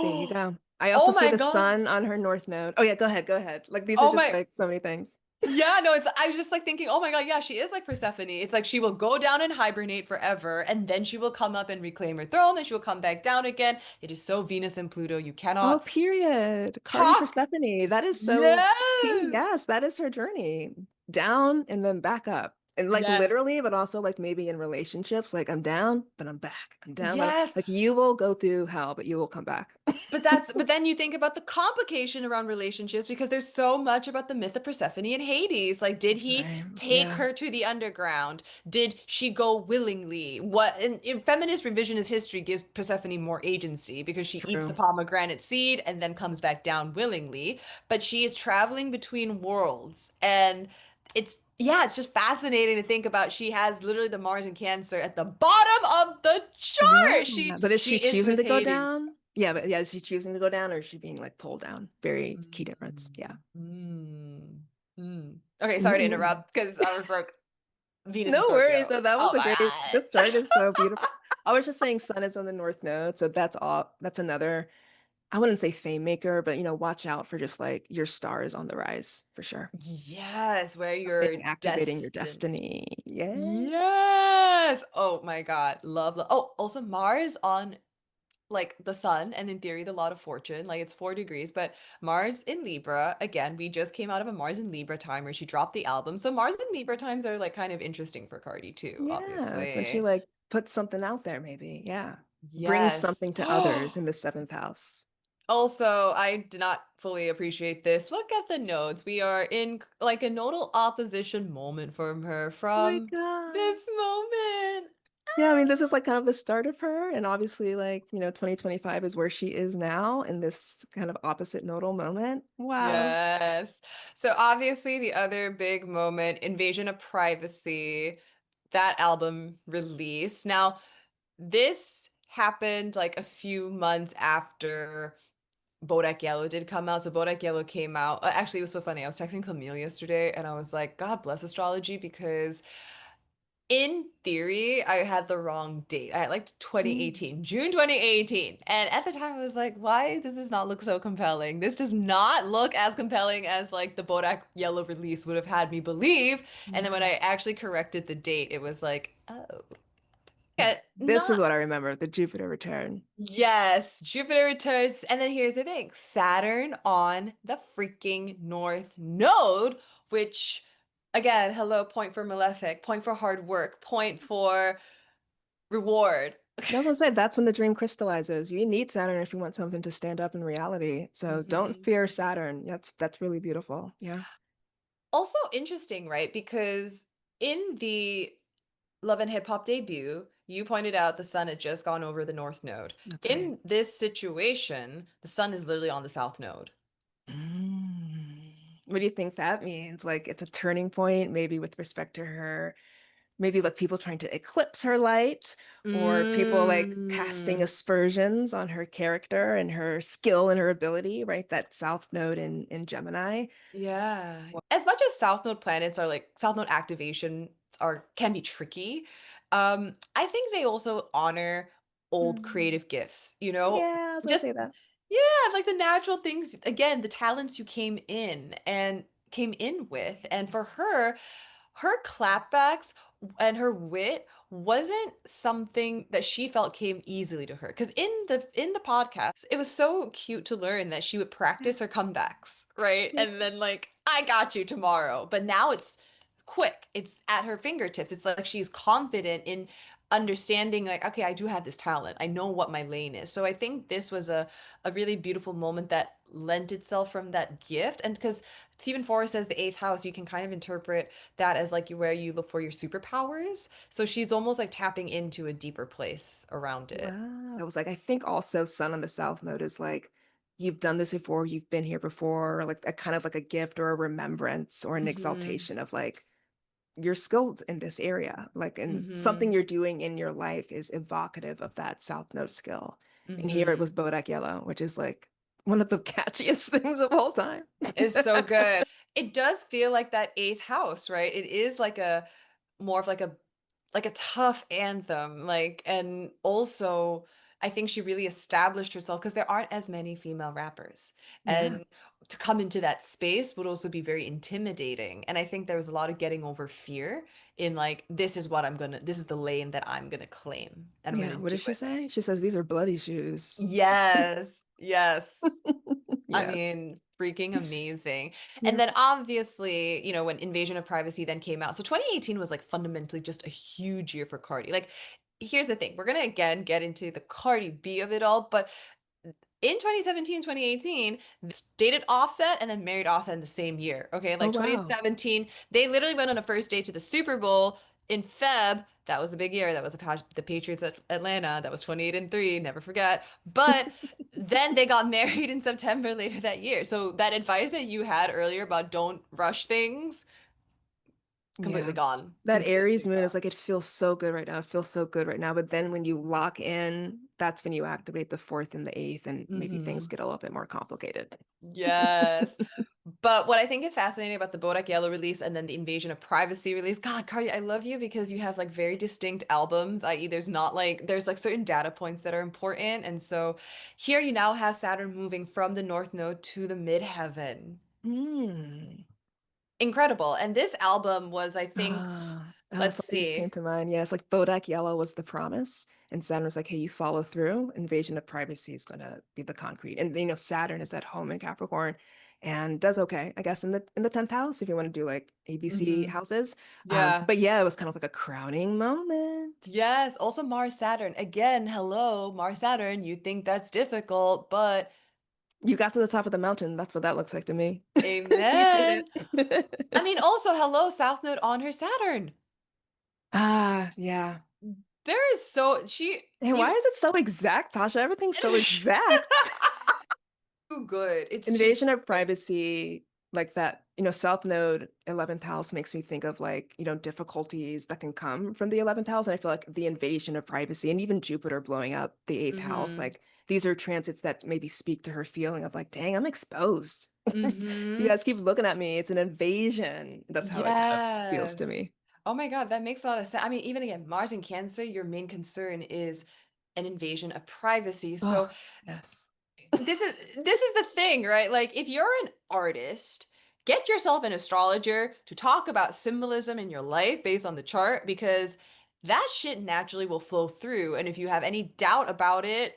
There you go. I also Oh see my the God. sun on her north node. Oh yeah, go ahead, go ahead. Like these are Oh just my, like so many things. Yeah, no, it's I was just like thinking, oh my God, yeah, she is like Persephone. It's like she will go down and hibernate forever, and then she will come up and reclaim her throne, and she will come back down again. It is so Venus and Pluto. You Oh, cannot period. Cardi talk. Persephone. That is so key. Yes. Yes, that is her journey. Down and then back up. And like Yes. literally, but also like maybe in relationships, like I'm down, but I'm back. I'm down, but Yes. like you will go through hell, but you will come back. But then you think about the complication around relationships because there's so much about the myth of Persephone and Hades. Like, did That's he right. take Yeah, her to the underground? Did she go willingly? What in feminist revisionist history gives Persephone more agency because she eats the true. pomegranate seed and then comes back down willingly. But she is traveling between worlds. And yeah, it's just fascinating to think about. She has literally the Mars and Cancer at the bottom of the Yeah. chart. But is She she is choosing with to go Hades. down? Yeah, but yeah, is she choosing to go down or is she being like pulled down? Very key difference. Yeah. Mm, mm, mm. Okay, sorry to Mm-mm. interrupt because I was like Venus and No worries. Scorpio. No, that was Oh a my great, God. this chart is so beautiful. I was just saying sun is on the north node, so that's all that's another, I wouldn't say fame maker, but watch out for just like your star is on the rise for sure. Yes, where you're Something activating your destined. destiny. Yeah. Yes. Oh my God. Love. Oh, also Mars on like the sun and in theory the lot of fortune. Like it's 4 degrees, but Mars in Libra, again, we just came out of a Mars in Libra time where she dropped the album. So Mars in Libra times are like kind of interesting for Cardi too, Yeah. That's when she obviously. like puts something out there, maybe. Yeah. Brings Yes. something to others in the seventh house. Also, I did not fully appreciate this. Look at the nodes. We are in like a nodal opposition moment from her Oh my from God. this moment. Yeah, I mean, this is like kind of the start of her. And obviously, like, 2025 is where she is now in this kind of opposite nodal moment. Wow. Yes. So obviously the other big moment, Invasion of Privacy, that album release. Now, this happened like a few months after Bodak Yellow did come out. So Bodak Yellow came out. Actually, it was so funny. I was texting Camille yesterday and I was like, God bless astrology because in theory, I had the wrong date. I had like Mm. 2018, June 2018. And at the time, I was like, why does this not look so compelling? This does not look as compelling as like the Bodak Yellow release would have had me believe. And then when Yeah. I actually corrected the date, it was like, oh, Yeah. yeah, This is not. what I remember, the Jupiter return. Yes, Jupiter returns. And then here's the thing, Saturn on the freaking North Node, which, again, hello, point for malefic, point for hard work, point for reward. I was gonna say that's when the dream crystallizes. You need Saturn if you want something to stand up in reality. So don't Hmm. fear Saturn. That's really beautiful. Yeah, Also interesting, right? Because in the Love and Hip Hop debut, you pointed out the sun had just gone over the North Node. that's right. In this situation, the sun is literally on the South Node. Mm. What do you think that means? Like it's a turning point, maybe with respect to her, maybe like people trying to eclipse her light, or people like casting Mm. aspersions on her character and her skill and her ability, right? That South Node in Gemini. Yeah. As much as South Node planets are like South Node activations are can be tricky, I think they also honor old Mm. creative gifts, you know? Yeah, I was gonna Just say that. yeah, like the natural things, again, the talents you came in with. And for her, her clapbacks and her wit wasn't something that she felt came easily to her. Because in the podcast, it was so cute to learn that she would Yeah. practice her comebacks, right? And Yes. then like, I got you tomorrow. But now it's quick. It's at her fingertips. It's like she's confident in understanding like, okay, I do have this talent. I know what my lane is. So I think this was a really beautiful moment that lent itself from that gift. And because Stephen Forrest says the eighth house, you can kind of interpret that as like where you look for your superpowers. So she's almost like tapping into a deeper place around it. Wow. I was like, I think also Sun on the South Node is like, you've done this before, you've been here before, like a kind of like a gift or a remembrance or an Hmm. exaltation of like you're skilled in this area. Like, and something Hmm. you're doing in your life is evocative of that South Node skill. And here it Hmm. was Bodak Yellow, which is like one of the catchiest things of all time. Is so good. It does feel like that eighth house, right? It is like a more of like a tough anthem, like and also I think she really established herself because there aren't as many female rappers. Yeah. And to come into that space would also be very intimidating. And I think there was a lot of getting over fear in like, this is what I'm gonna, this is the lane that I'm gonna claim and I'm Yeah. gonna What do does she it. say? She says these are bloody shoes. Yes, yes. I Yes. mean, freaking amazing. And Yep. then obviously, when Invasion of Privacy then came out. So 2018 was like fundamentally just a huge year for Cardi. Like, here's the thing. We're gonna again get into the Cardi B of it all, but in 2017, 2018, dated Offset and then married Offset in the same year. Okay, Oh, like wow. 2017, they literally went on a first date to the Super Bowl in Feb. That was a big year. That was the Patriots at Atlanta. That was 28 and 3, never forget. But then they got married in September later that year. So that advice that you had earlier about don't rush things, completely Yeah. gone. That Aries Completely moon is gone. like, it feels so good right now. It feels so good right now. But then when you lock in, that's when you activate the fourth and the eighth, and maybe things Hmm. get a little bit more complicated. Yes. But what I think is fascinating about the Bodak Yellow release and then the Invasion of Privacy release, God, Cardi, I love you because you have like very distinct albums, i.e., there's like certain data points that are important. And so here you now have Saturn moving from the North Node to the midheaven. Hmm. Incredible. And this album was, I think, let's Something just came see. to mind. Yeah, it's like Bodak Yellow was the promise, and Saturn was like, "Hey, you follow through. Invasion of privacy is going to be the concrete." And Saturn is at home in Capricorn, and does okay, I guess, in the 10th house if you want to do like ABC Hmm. houses. Yeah. But yeah, it was kind of like a crowning moment. Yes. Also Mars Saturn. Again, hello, Mars Saturn. You think that's difficult, but You got to the top of the mountain. That's what that looks like to me. You did amen. I it. mean, also, hello, South Node on her Saturn. Yeah. There is so she And why you is it so exact, Tasha? Everything's so it's exact. too good. It's too Invasion of good. privacy, like that, South Node, 11th house makes me think of like, difficulties that can come from the 11th house. And I feel like the invasion of privacy and even Jupiter blowing up the 8th house, Mm-hmm. like these are transits that maybe speak to her feeling of like, dang, I'm exposed. You Mm-hmm. guys keep looking at me. It's an invasion. That's how it kind of feels to Yes. me. Oh my God, that makes a lot of sense. I mean, even again, Mars in Cancer, your main concern is an invasion of privacy. So Oh, yes. this is the thing, right? Like if you're an artist, get yourself an astrologer to talk about symbolism in your life based on the chart because that shit naturally will flow through. And if you have any doubt about it,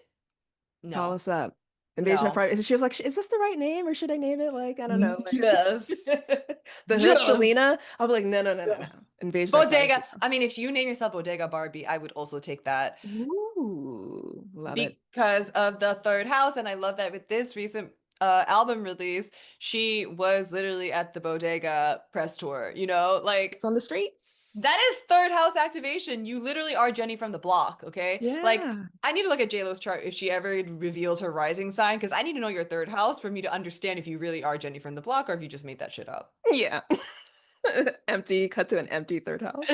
Call no, us up. Invasion of no. privacy. She was like, is this the right name or should I name it? Like, I don't know. Like Yes. that's Yes. Selena. I'll be like, no, no, no, no, Yeah. no. Invasion of Bodega. privacy. I mean, if you name yourself Bodega Barbie, I would also take that Ooh, love it. because of the third house. And I love that with this recent album release, she was literally at the Bodega press tour, It's like on the streets. that is third house activation. You literally are Jenny from the block, okay? Like, Yeah. I need to look at JLo's chart if she ever reveals her rising sign, because I need to know your third house for me to understand if you really are Jenny from the block or if you just made that shit up. Yeah. Empty, cut to an empty third house.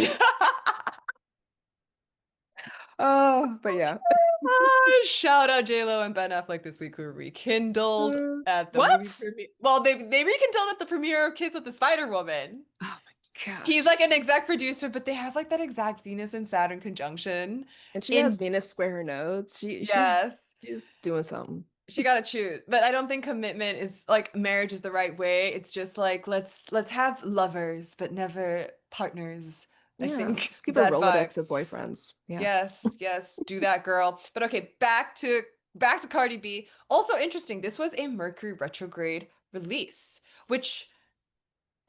Oh, but yeah. Shout out JLo and Ben Affleck this week who rekindled at the movie What? premiere. Well, they rekindled at the premiere of Kiss with the Spider Woman. Oh my He's gosh. like an exec producer, but they have like that exact Venus and Saturn conjunction. And she has In Venus square her nodes. yes, She's doing something. she gotta choose. But I don't think commitment is like marriage is the right way. It's just like let's have lovers, but never partners. I Yeah, think just keep a that vibe. Rolodex of boyfriends. Yeah. Yes, yes, do that, girl. But okay, back to Cardi B. Also interesting, this was a Mercury retrograde release, which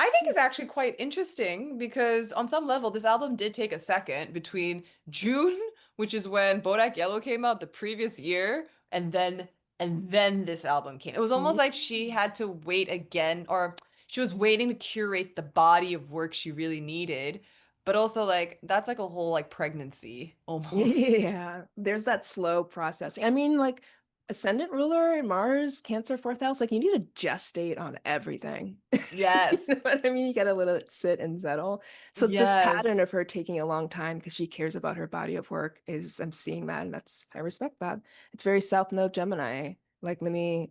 I think is actually quite interesting because on some level this album did take a second between June, which is when Bodak Yellow came out the previous year, and then this album came. It was almost Ooh. like she had to wait again, or she was waiting to curate the body of work she really needed. But also like that's like a whole like pregnancy almost. Yeah, there's that slow processing. I mean, like ascendant ruler in Mars, Cancer, fourth house, like you need to gestate on everything. You know Yes. what I mean? You gotta let it sit and settle. So this pattern Yes. of her taking a long time because she cares about her body of work is I'm seeing that, and I respect that. It's very South Node Gemini. Like let me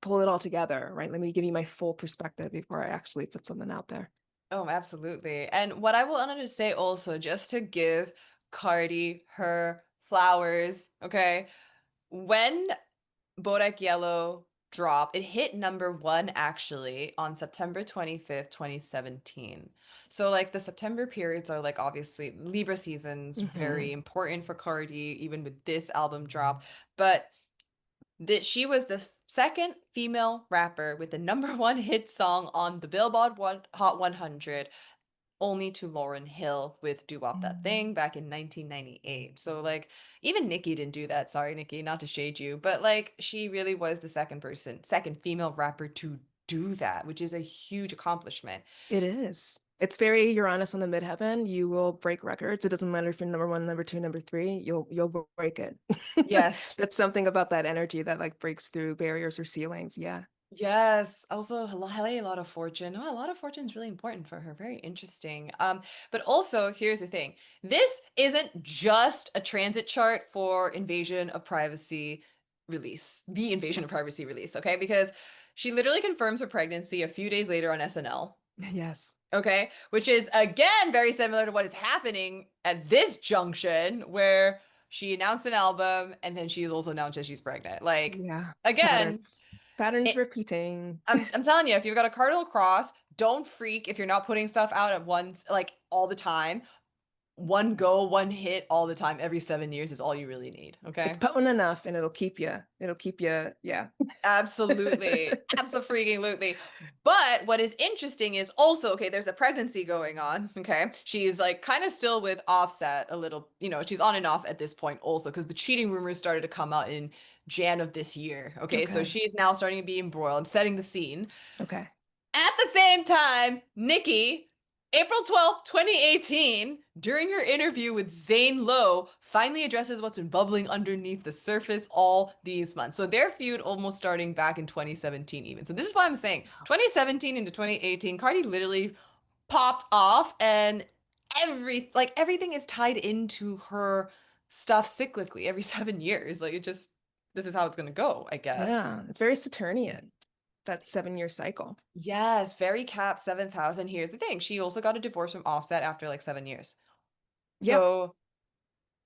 pull it all together, right? Let me give you my full perspective before I actually put something out there. Oh, absolutely. And what I will wanted to say also, just to give Cardi her flowers, okay? when Bodak Yellow dropped, it hit number one actually on September 25th, 2017. So like the September periods are like obviously Libra season's very Hmm. important for Cardi, even with this album drop. But that she was the second female rapper with the number one hit song on the Billboard Hot 100, only to Lauryn Hill with Do Wop That Thing back in 1998. So like even Nicki didn't do that. Sorry, Nicki, not to shade you, but like she really was the second person, second female rapper to do that, which is a huge accomplishment. It is. It's very Uranus on the midheaven. You will break records. It doesn't matter if you're number one, number two, number three. You'll break it. Yes. That's something about that energy that like breaks through barriers or ceilings. Yeah. Yes, also a lot of fortune. Oh, a lot of fortune is really important for her. Very interesting. But also here's the thing. This isn't just a transit chart for Invasion of Privacy release, the Invasion of Privacy release, okay? Because she literally confirms her pregnancy a few days later on SNL, Yes. okay? Which is again very similar to what is happening at this junction where she announced an album and then she also announced that she's pregnant. Like Yeah. again, Patterns. Patterns it, repeating. I'm telling you, if you've got a cardinal cross, don't freak if you're not putting stuff out at once, like all the time. One go, one hit all the time, every 7 years is all you really need. It's Okay. potent enough and it'll keep you. It'll keep you. Yeah. Absolutely. Absolutely. But what is interesting is also, okay, there's a pregnancy going on. Okay. She's like kind of still with Offset a little, she's on and off at this point also because the cheating rumors started to come out in Jan of this year. Okay. So Okay. she's now starting to be embroiled. I'm setting the scene. Okay. At the same time, Nicki, April 12th, 2018, during her interview with Zane Lowe, finally addresses what's been bubbling underneath the surface all these months. So their feud almost starting back in 2017 even. So this is why I'm saying 2017 into 2018, Cardi literally popped off and everything is tied into her stuff cyclically every 7 years. Like it just this is how it's gonna go, I guess. Yeah. It's very Saturnian, that 7 year cycle. Yes, very cap 7,000. Here's the thing. She also got a divorce from Offset after like 7 years. Yep. So,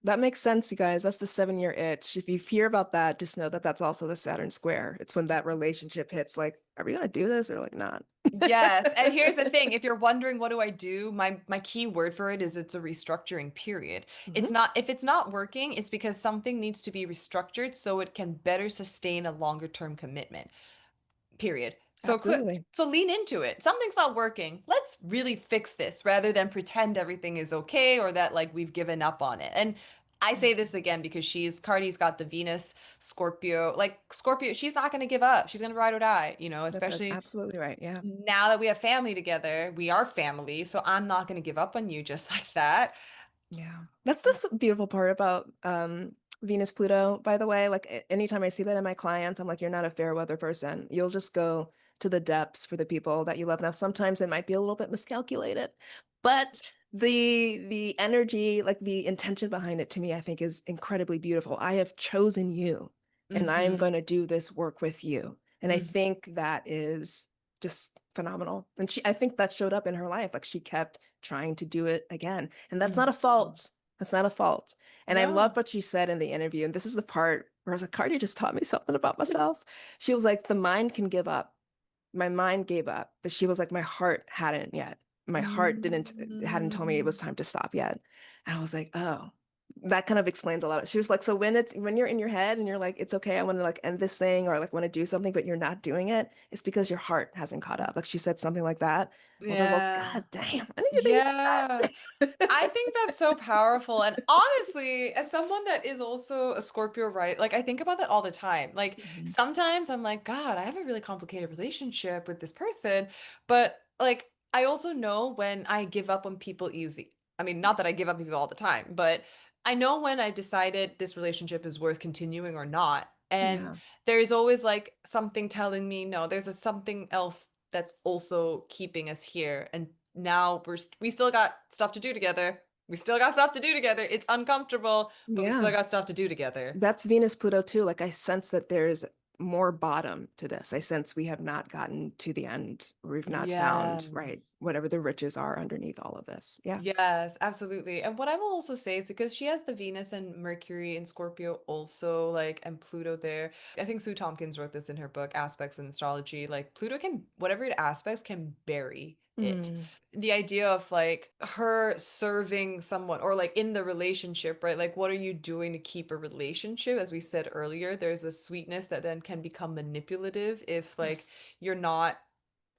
That makes sense, you guys. That's the 7 year itch. If you hear about that, just know that that's also the Saturn square. It's when that relationship hits, like, are we gonna do this or like not? yes. And here's the thing. If you're wondering what do I do, my key word for it is it's a restructuring period. It's Hmm. not if it's not working, it's because something needs to be restructured so it can better sustain a longer term commitment. Period. Absolutely. So lean into it. Something's not working. Let's really fix this rather than pretend everything is okay or that like we've given up on it. And I say this again because Cardi's got the Venus Scorpio, like Scorpio, she's not going to give up. She's going to ride or die, especially Absolutely right. Yeah. now that we have family together. We are family, so I'm not going to give up on you just like that. Yeah. That's the beautiful part about Venus Pluto, by the way. Like anytime I see that in my clients, I'm like, you're not a fair weather person. You'll just go to the depths for the people that you love. Now, sometimes it might be a little bit miscalculated, but the energy, like the intention behind it to me, I think is incredibly beautiful. I have chosen you and I'm Mm-hmm. going to do this work with you. And I Mm-hmm. think that is just phenomenal. And I think that showed up in her life. Like she kept trying to do it again. And that's not a Mm-hmm. fault. That's not a fault. And I love No. what she said in the interview. And this is the part where I was like, Cardi just taught me something about myself. She was like, the mind can give up. My mind gave up, but she was like, my heart hadn't yet. My heart hadn't told me it Mm-hmm. was time to stop yet. And I was like, oh, that kind of explains a lot. She was like, so when you're in your head and you're like, it's okay, I want to like end this thing or like want to do something, but you're not doing it, it's because your heart hasn't caught up. Like she said something like that. I was like, well, Yeah. god damn, I need to think Yeah. about I that. think that's so powerful. And honestly, as someone that is also a Scorpio, right? Like I think about that all the time. Like Mhm. sometimes I'm like, God, I have a really complicated relationship with this person. But like I also know when I give up on people easy. I mean, not that I give up on people all the time, but I know when I decided this relationship is worth continuing or not. And Yeah. there's always like something telling me, no, there's something else that's also keeping us here. And now we still got stuff to do together. We still got stuff to do together. It's uncomfortable, but we still Yeah. got stuff to do together. That's Venus Pluto too. Like I sense that there's more bottom to this. I sense we have not gotten to the end, or we've not found, right, Yes. whatever the riches are underneath all of this. Yeah. Yes, absolutely. And what I will also say is because she has the Venus and Mercury in Scorpio also, like, and Pluto there. I think Sue Tompkins wrote this in her book, Aspects in Astrology. Like, Pluto can, whatever it aspects, can bury it. Mm, The idea of like her serving someone or like in the relationship, right? Like, what are you doing to keep a relationship? As we said earlier, there's a sweetness that then can become manipulative if like yes. you're not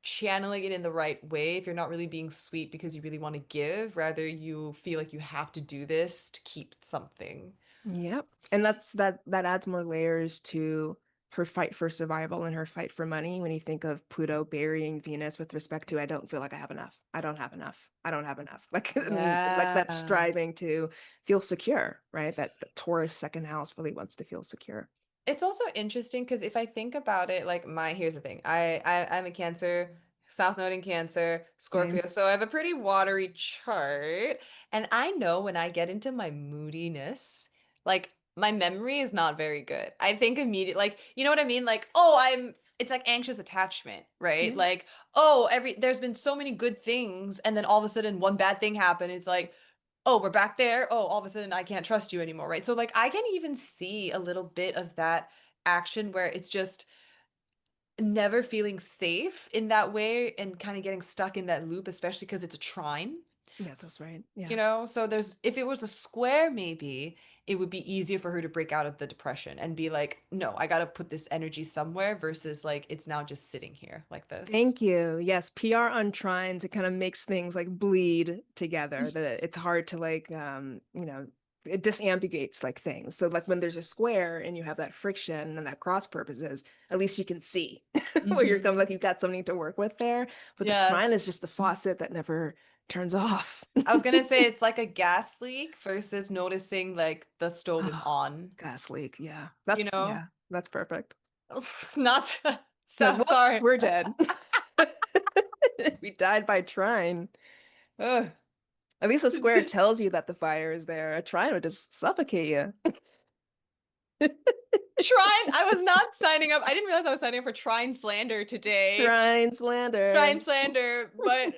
channeling it in the right way, if you're not really being sweet because you really want to give, rather you feel like you have to do this to keep something. Yep. And that adds more layers to her fight for survival and her fight for money when you think of Pluto burying Venus with respect to I don't feel like I have enough. I don't have enough. I don't have enough. Like like that Yeah. striving to feel secure, right? That the Taurus second house really wants to feel secure. It's also interesting because if I think about it, like my here's the thing. I'm a Cancer, South Node in Cancer, Same. Scorpio, so I have a pretty watery chart. And I know when I get into my moodiness, like my memory is not very good. I think immediately, like, you know what I mean? Like, oh, it's like anxious attachment, right? Yeah. Like, oh, there's been so many good things, and then all of a sudden one bad thing happened. It's like, oh, we're back there. Oh, all of a sudden I can't trust you anymore, right? So like I can even see a little bit of that action where it's just never feeling safe in that way and kind of getting stuck in that loop, especially because it's a trine. Yes, that's right. You Yeah. know, so there's if it was a square, maybe it would be easier for her to break out of the depression and be like, no, I gotta put this energy somewhere versus like it's now just sitting here like this. Thank you. Yes, PR on trines, it kind of makes things like bleed together. That it's hard to like it disambiguates like things. So like when there's a square and you have that friction and that cross purposes, at least you can see where you're coming, like Hmm. you've got something to work with there. But the trine Yes. is just the faucet that never turns off. I was gonna say it's like a gas leak versus noticing like the stove is Oh, on, gas leak. Yeah. you know? That's perfect. Not Like, so whoops, sorry. we're dead. We died by trine. Ugh. At least a square tells you that the fire is there. A trine would just suffocate you. Trine, I was not signing up. I didn't realize I was signing up for Trine slander today. Trine Trine slander. slander, but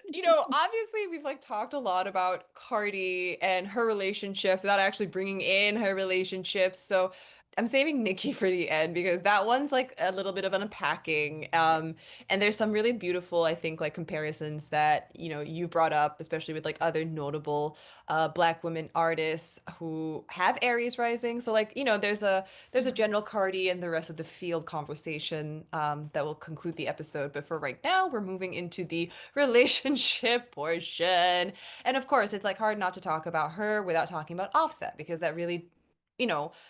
obviously we've like talked a lot about Cardi and her relationships without actually bringing in her relationships. So I'm saving Nicki for the end because that one's like a little bit of an unpacking. Yes. And there's some really beautiful, I think, like comparisons that, you brought up, especially with like other notable Black women artists who have Aries rising. So like, there's a general Cardi and the rest of the field conversation that will conclude the episode. But for right now, we're moving into the relationship portion. And of course, it's like hard not to talk about her without talking about Offset because that really,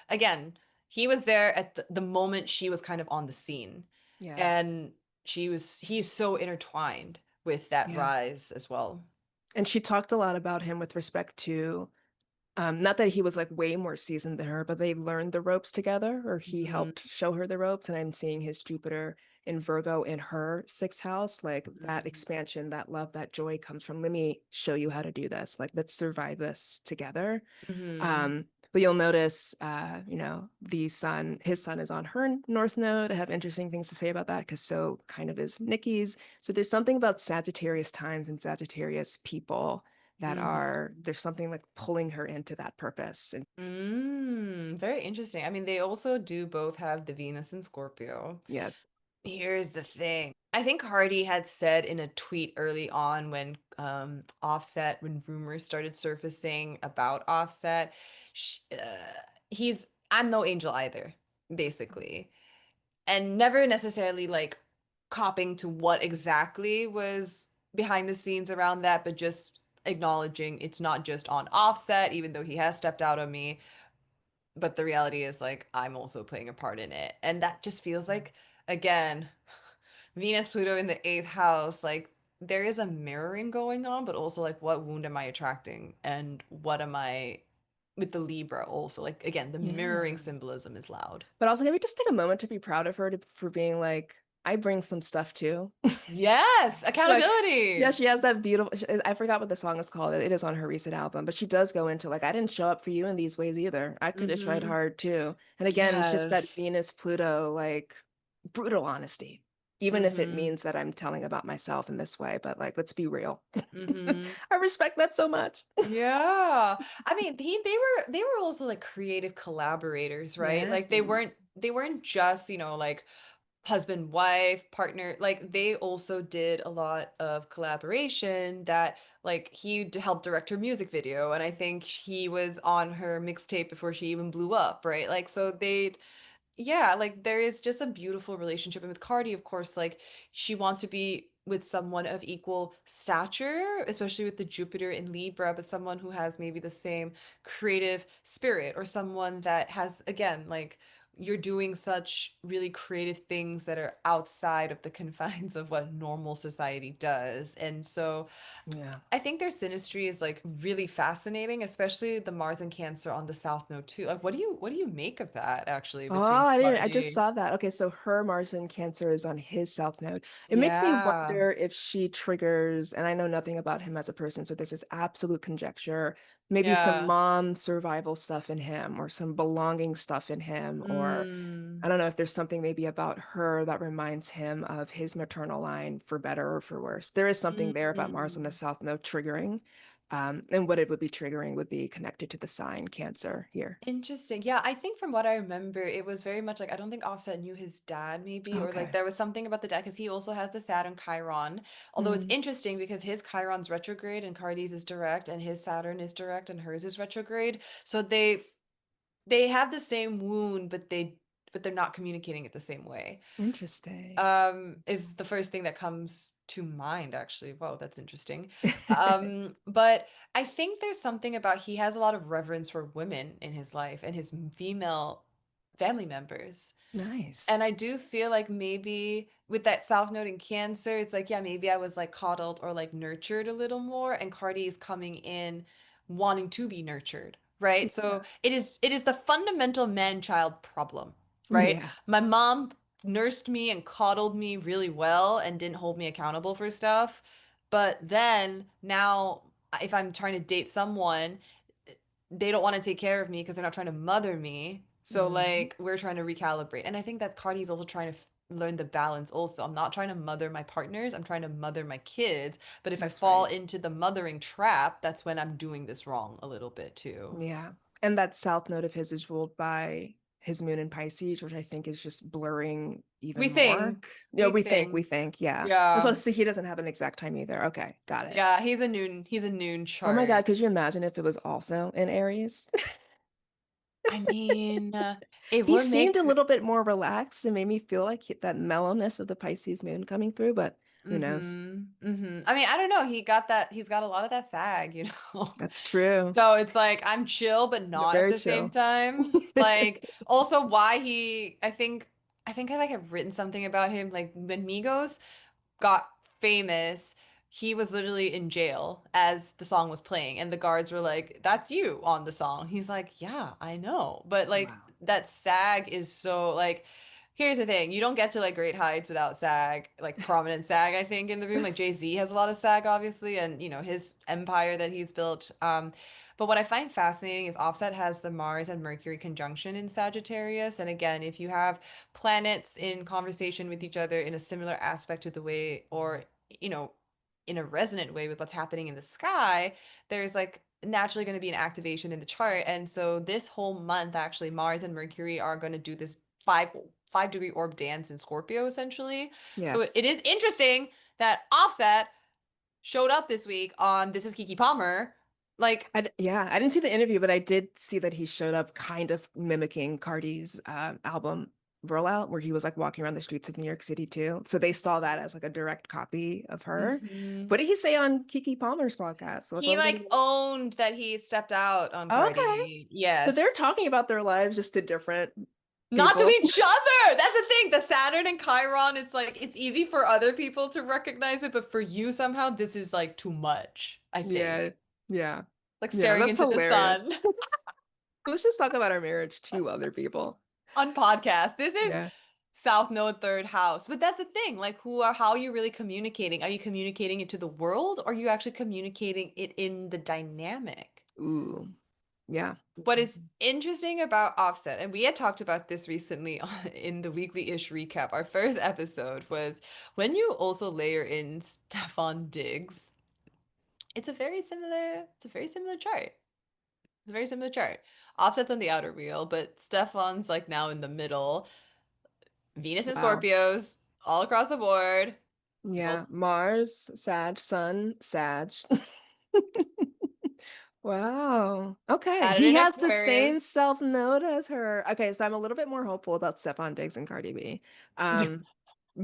again, he was there at the moment she was kind of on the scene. Yeah. And he's so intertwined with that Yeah. rise as well. And she talked a lot about him with respect to not that he was like way more seasoned than her, but they learned the ropes together, or he Mhm. helped show her the ropes. And I'm seeing his Jupiter in Virgo in her sixth house. Like that Mhm. expansion, that love, that joy comes from, let me show you how to do this. Like, let's survive this together. Mhm. But you'll notice, his sun is on her North Node. I have interesting things to say about that because so kind of is Nikki's. So there's something about Sagittarius times and Sagittarius people that there's something like pulling her into that purpose. And Very interesting. I mean, they also do both have the Venus and Scorpio. yes, Here's the thing. I think Hardy had said in a tweet early on when when rumors started surfacing about Offset, I'm no angel either, basically. And never necessarily like copping to what exactly was behind the scenes around that, but just acknowledging it's not just on Offset, even though he has stepped out on me, but the reality is like I'm also playing a part in it. And that just feels like, again, Venus, Pluto in the eighth house, like there is a mirroring going on, but also like what wound am I attracting and what am I with the Libra also. Like again, the mirroring yeah. symbolism is loud. But also, can we just take a moment to be proud of her for being like, I bring some stuff too. Yes, Like, yeah, accountability. she has that beautiful. I forgot what the song is called. It is on her recent album, but she does go into like, I didn't show up for you in these ways either. I could have tried Mm-hmm. hard too. And again, it's just that Yes. Venus Pluto, like. brutal honesty, even if it Mm-hmm. means that I'm telling about myself in this way. But like, let's be real. Mm-hmm. I respect that so much. Yeah. I mean, they were also like creative collaborators, right? Yes. Like they weren't just, like husband, wife, partner. Like they also did a lot of collaboration that like helped direct her music video and I think he was on her mixtape before she even blew up, right? Like so they yeah, like there is just a beautiful relationship. And with Cardi, of course, like she wants to be with someone of equal stature, especially with the Jupiter in Libra, but someone who has maybe the same creative spirit or someone that has, again, like you're doing such really creative things that are outside of the confines of what normal society does. And so Yeah. I think their synastry is like really fascinating, especially the Mars and Cancer on the South Node too. Like what do you make of that actually Oh, between I didn't. I just Cardi? saw that. Okay, so her Mars in Cancer is on his South Node. It makes me Yeah. wonder if she triggers, and I know nothing about him as a person, so this is absolute conjecture, maybe some Yeah. mom survival stuff in him, or some belonging stuff in him, or I Mm. don't know if there's something maybe about her that reminds him of his maternal line, for better or for worse. There is something there about Mars on the Mm. South Node triggering, and what it would be triggering would be connected to the sign Cancer here. Interesting. Yeah, I think from what I remember, it was very much like I don't think Offset knew his dad, maybe, or like Okay. there was something about the dad because he also has the Saturn Chiron. Although it's Mm, interesting because his Chiron's retrograde and Cardi's is direct, and his Saturn is direct and hers is retrograde. So they have the same wound, but they're not communicating it the same way. interesting. Is the first thing that comes to mind, actually. Whoa, that's interesting. But I think there's something about he has a lot of reverence for women in his life and his female family members. Nice. And I do feel like maybe with that South Node in Cancer, it's like, yeah, maybe I was like coddled or like nurtured a little more, and Cardi is coming in wanting to be nurtured, right? So Yeah. it is the fundamental man-child problem, right? Yeah. My mom nursed me and coddled me really well and didn't hold me accountable for stuff. But then now, if I'm trying to date someone, they don't want to take care of me because they're not trying to mother me. So Hmm. like we're trying to recalibrate. And I think that Cardi's also trying to learn the balance also. I'm not trying to mother my partners, I'm trying to mother my kids. But if I That's fall right. into the mothering trap, that's when I'm doing this wrong a little bit too. Yeah. And that south node of his is ruled by his moon in Pisces, which I think is just blurring We even more. think, Yeah, we we think. think, yeah. So, Yeah. so he doesn't have an exact time either. Okay, got it. Yeah, he's a noon Oh my God, chart. could you imagine if it was also in Aries? I mean, it He would seemed make a little bit more relaxed and made me feel like that mellowness of the Pisces moon coming through, but who knows? I mean, I don't know. He's got a lot of that sag, you know. That's true. So it's like I'm chill, but You're not at very the same chill. time. Like also why I think I like have written something about him. Like when Migos got famous, he was literally in jail as the song was playing, and the guards were like, "That's you on the song." He's like, "Yeah, I know," but like Wow. that SAG is so like. Here's the thing, you don't get to like great heights without SAG, like prominent SAG, I think, in the room. Like Jay-Z has a lot of SAG, obviously, and his empire that he's built. But what I find fascinating is Offset has the Mars and Mercury conjunction in Sagittarius. And again, if you have planets in conversation with each other in a similar aspect to the way, or, you know, in a resonant way with what's happening in the sky, there's like naturally going to be an activation in the chart. And so this whole month, actually, Mars and Mercury are going to do this five degree orb dance in Scorpio, essentially. So it Yes. is interesting that Offset showed up this week on This Is Kiki Palmer. Like, Yeah, I didn't see the interview, but I did see that he showed up kind of mimicking Cardi's album rollout, where he was like walking around the streets of New York City too. So they saw that as like a direct copy of her. mhm. What did he say on Kiki Palmer's podcast? Like, He what did like he? owned that he stepped out on Okay. Cardi. So they're Yes. talking about their lives just to different Not to people. each other. That's the thing. The Saturn and Chiron, it's like it's easy for other people to recognize it, but for you somehow this is like too much, I Yeah. think. Yeah. It's like Yeah, staring that's into the sun hilarious. Let's just talk about our marriage to other people. on podcast. This is Yeah. South Node third house. But that's the thing. Like how are you really communicating? Are you communicating it to the world or are you actually communicating it in the dynamic? Ooh. Yeah. What is interesting about Offset, and we had talked about this recently in the weekly-ish recap, our first episode was when you also layer in Stefon Diggs, it's a very similar chart. It's a very similar chart. Offset's on the outer wheel, but Stefan's like now in the middle. Venus and Wow. Scorpios all across the board. Yeah. Both Mars, Sag, Sun, Sag. Wow. Okay. Saturn He and has the same Aquarius. self-note as her. Okay, so I'm a little bit more hopeful about Stefon Diggs and Cardi B. Um,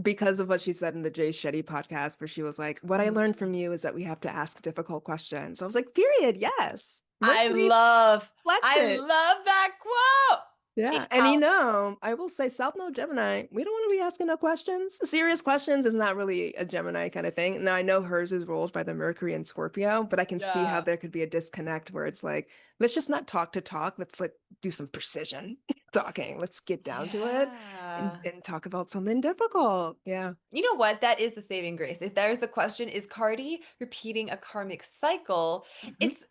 because of what she said in the Jay Shetty podcast, where she was like, "What I learned from you is that we have to ask difficult questions." I was like, "Period, yes. I Let's love, reflex I it." love that quote. Yeah. And How I will say South Node Gemini, we don't want to be asking no questions. Serious questions is not really a Gemini kind of thing. Now I know hers is ruled by the Mercury and Scorpio, but I can see how Yeah. there could be a disconnect where it's like, let's just not talk to talk. Let's like do some precision talking. Let's get down to it Yeah. and talk about something difficult. Yeah. You know what? That is the saving grace. If there's the question, is Cardi repeating a karmic cycle? Mhm.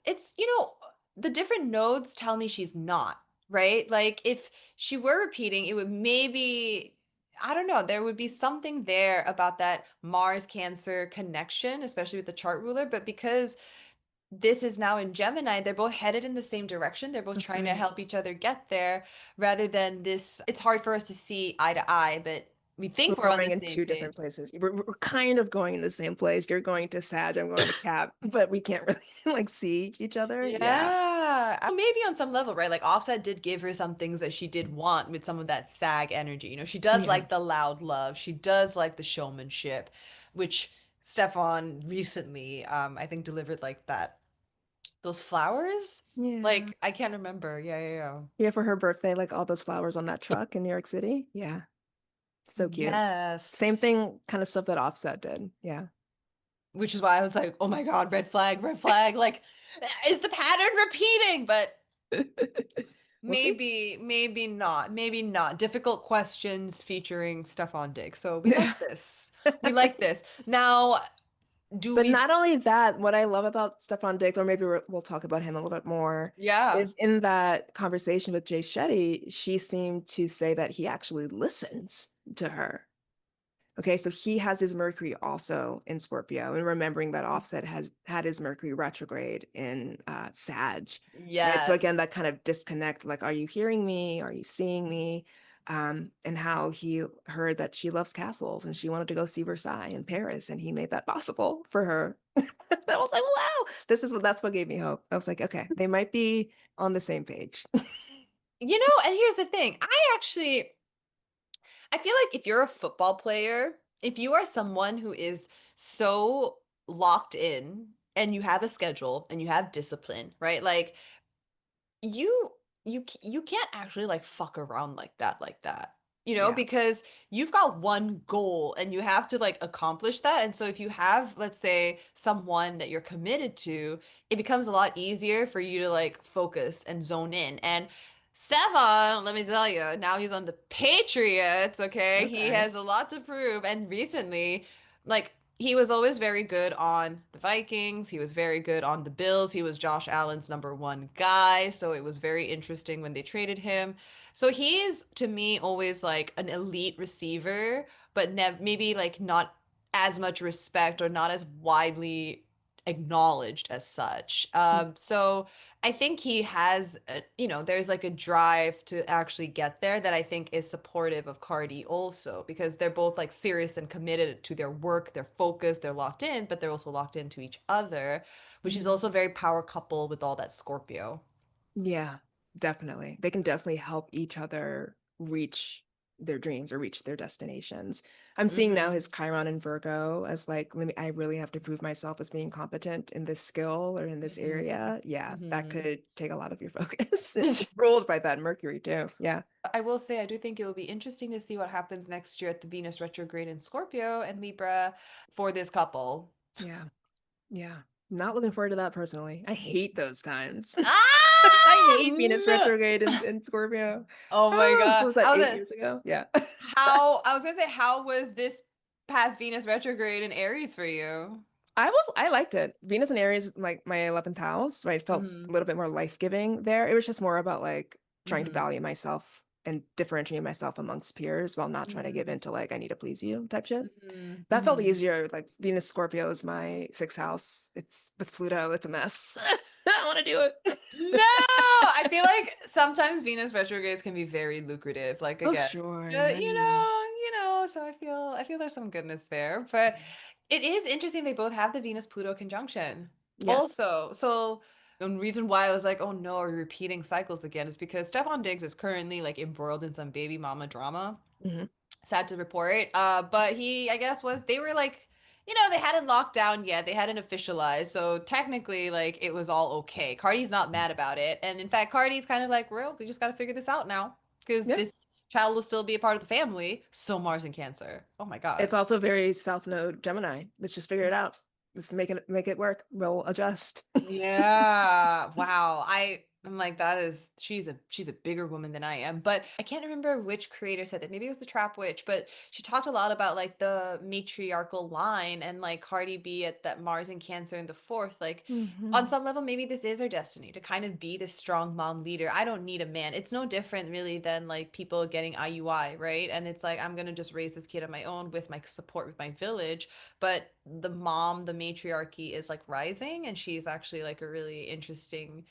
The different nodes tell me she's not, right? Like if she were repeating, it would maybe, I don't know, there would be something there about that Mars Cancer connection, especially with the chart ruler. But because this is now in Gemini, they're both headed in the same direction. They're both That's trying to right. help each other get there rather than this. It's hard for us to see eye to eye, but we We're think we're on the going in same two different page. places. We're kind of going in the same place. You're going to Sag, I'm going to Cap, but we can't really like see each other. Yeah. Yeah. Maybe on some level, right? Like Offset did give her some things that she did want with some of that SAG energy. She does Yeah. like the loud love. She does like the showmanship, which Stefan recently, I think delivered like that. Those flowers? Yeah. Like, I can't remember. Yeah, yeah, yeah. Yeah, for her birthday, like all those flowers on that truck in New York City. Yeah. So cute. Yes. Same thing, kind of stuff that Offset did. Yeah. Which is why I was like, oh my God, red flag, red flag. Like, is the pattern repeating? But We'll see. maybe not. Maybe not. Difficult questions featuring Stefan Diggs. So we Yeah. like this. We like this. Now, do But we? not only that, what I love about Stefan Diggs, or maybe we'll talk about him a little bit more, Yeah. is in that conversation with Jay Shetty, she seemed to say that he actually listens to her. Okay, so he has his Mercury also in Scorpio, and remembering that Offset has had his Mercury retrograde in Sag, right? So again, Yes. that kind of disconnect, like, are you hearing me? Are you seeing me? And how he heard that she loves castles and she wanted to go see Versailles in Paris, and he made that possible for her. That was like, wow, that's what gave me hope. I was like, okay, they might be on the same page. And here's the thing. I feel like if you're a football player, if you are someone who is so locked in and you have a schedule and you have discipline, right? Like you you can't actually like fuck around like that. Yeah. Because you've got one goal and you have to like accomplish that. And so if you have, let's say, someone that you're committed to, it becomes a lot easier for you to like focus and zone in. And Stefan, let me tell you, now he's on the Patriots, okay? He Okay. has a lot to prove. And recently, like he was always very good on the Vikings. He was very good on the Bills. He was Josh Allen's number one guy. So it was very interesting when they traded him. So he is, to me, always like an elite receiver, but maybe like not as much respect or not as widely acknowledged as such. So I think he has, there's like a drive to actually get there that I think is supportive of Cardi also because they're both like serious and committed to their work, they're focused, they're locked in, but they're also locked into each other, which is Mhm. also very power couple with all that Scorpio. Yeah, definitely. They can definitely help each other reach their dreams or reach their destinations. I'm seeing now Hmm. his Chiron in Virgo as like, I really have to prove myself as being competent in this skill or in this Hmm. area. Yeah, that Hmm. could take a lot of your focus. Ruled by that Mercury too. Yeah. I will say, I do think it will be interesting to see what happens next year at the Venus retrograde in Scorpio and Libra for this couple. Yeah. Yeah. Not looking forward to that personally. I hate those times. I hate Venus Ah! retrograde in Scorpio. Oh my Oh, what God. was that, 8 years ago? Yeah. I was gonna say, how was this past Venus retrograde in Aries for you? I liked it. Venus and Aries, like my 11th house, right? Felt a Hmm. little bit more life-giving there. It was just more about like trying to Hmm. value myself and differentiate myself amongst peers while not trying to give Hmm. into like I need to please you type shit. Hmm. That felt Hmm. easier. Like Venus Scorpio is my sixth house. It's with Pluto, it's a mess. I don't want to do No, it. I feel like sometimes Venus retrogrades can be very lucrative. Like Oh, again, sure. Yeah, you yeah. know, so I feel there's some goodness there. But it is interesting they both have the Venus-Pluto conjunction. Yes. Also, so the reason why I was like, oh no, are we repeating cycles again is because Stefon Diggs is currently like embroiled in some baby mama drama. Hmm. Sad to report. But he, I guess, they were like, they hadn't locked down yet. They hadn't officialized. So technically, like, it was all okay. Cardi's not mad about it. And in fact, Cardi's kind of like, well, we just got to figure this out now because Yeah. this child will still be a part of the family. So Mars and Cancer. Oh my It's God. also very South Node Gemini. Let's just figure it out. Let's make it work. We'll adjust. Yeah. Wow. I'm like, she's a bigger woman than I am. But I can't remember which creator said that. Maybe it was the Trap Witch, but she talked a lot about like the matriarchal line and like Cardi B at that Mars and Cancer in the fourth. Like on Hmm. some level, maybe this is her destiny to kind of be this strong mom leader. I don't need a man. It's no different really than like people getting IUI, right? And it's like I'm gonna just raise this kid on my own with my support with my village, but the mom, the matriarchy is like rising, and she's actually like a really interesting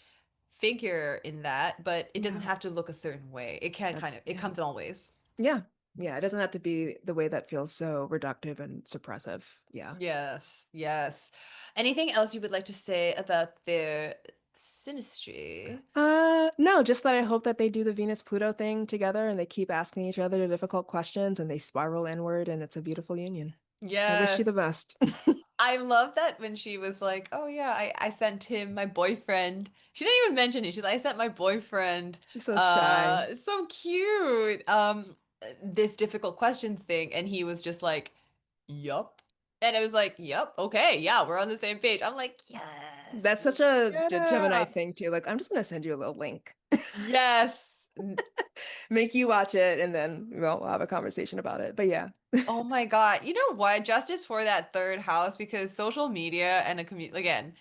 figure in that, but it doesn't Yeah. have to look a certain way. It can kind of, it Yeah. comes in all ways. Yeah. Yeah. It doesn't have to be the way that feels so reductive and suppressive. Yeah. Yes, yes. Anything else you would like to say about their synastry? No, just that I hope that they do the Venus Pluto thing together and they keep asking each other the difficult questions and they spiral inward and it's a beautiful union. I wish you Yes. the best. I love that when she was like, "Oh yeah, I sent him my boyfriend." She didn't even mention it. She's like, "I sent my boyfriend." She's so shy. So cute. This difficult questions thing, and he was just like, "Yup," and it was like, "Yup, okay, yeah, we're on the same page." I'm like, "Yes, That's such a Gemini yeah, thing too. Like, I'm just gonna send you a little link. yes." Make you watch it and then we'll have a conversation about it. But yeah. Oh my God. You know what? Justice for that third house because social media and a community, again,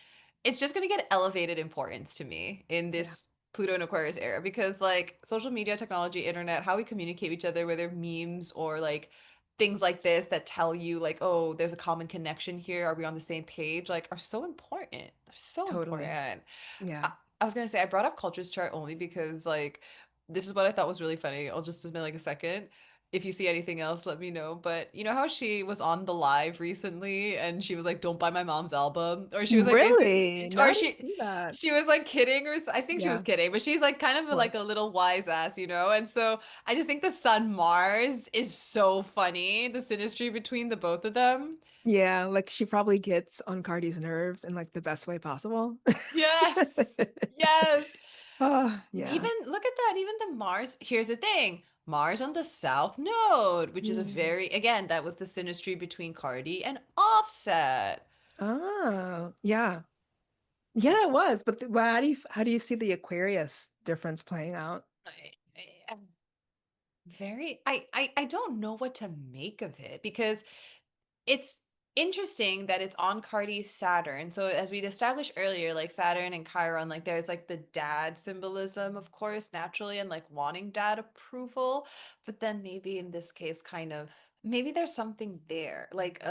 it's just going to get elevated importance to me in Yeah, this Pluto and Aquarius era because, like, social media, technology, internet, how we communicate with each other, whether memes or like things like this that tell you, like, oh, there's a common connection here. Are we on the same page? Like, are so important. They're so totally. important. Yeah. I was gonna say I brought up Culture's chart only because like this is what I thought was really funny. I'll just spend like a second. If you see anything else, let me know. But you know how she was on the live recently and she was like, "Don't buy my mom's album," or she was like basically, Really? No, or I didn't see that. she was like kidding, or I think she was Yeah, of kidding, but she's like kind of like a course. little wise ass, you know. And so I just think the Sun Mars is so funny, the synastry between the both of them. Yeah, like she probably gets on Cardi's nerves in like the best way possible. Yes, yes. Oh, yeah. Even look at that, even the Mars. Here's the thing. Mars on the South Node, which is a Mm. very, again, that was the synastry between Cardi and Offset. Oh, yeah. Yeah, it was. But how do you see the Aquarius difference playing out? I'm very, I don't know what to make of it because it's interesting that it's on Cardi's Saturn. So as we'd established earlier, like Saturn and Chiron, like there's like the dad symbolism, of course, naturally, and like wanting dad approval. But then maybe in this case, kind of maybe there's something there, like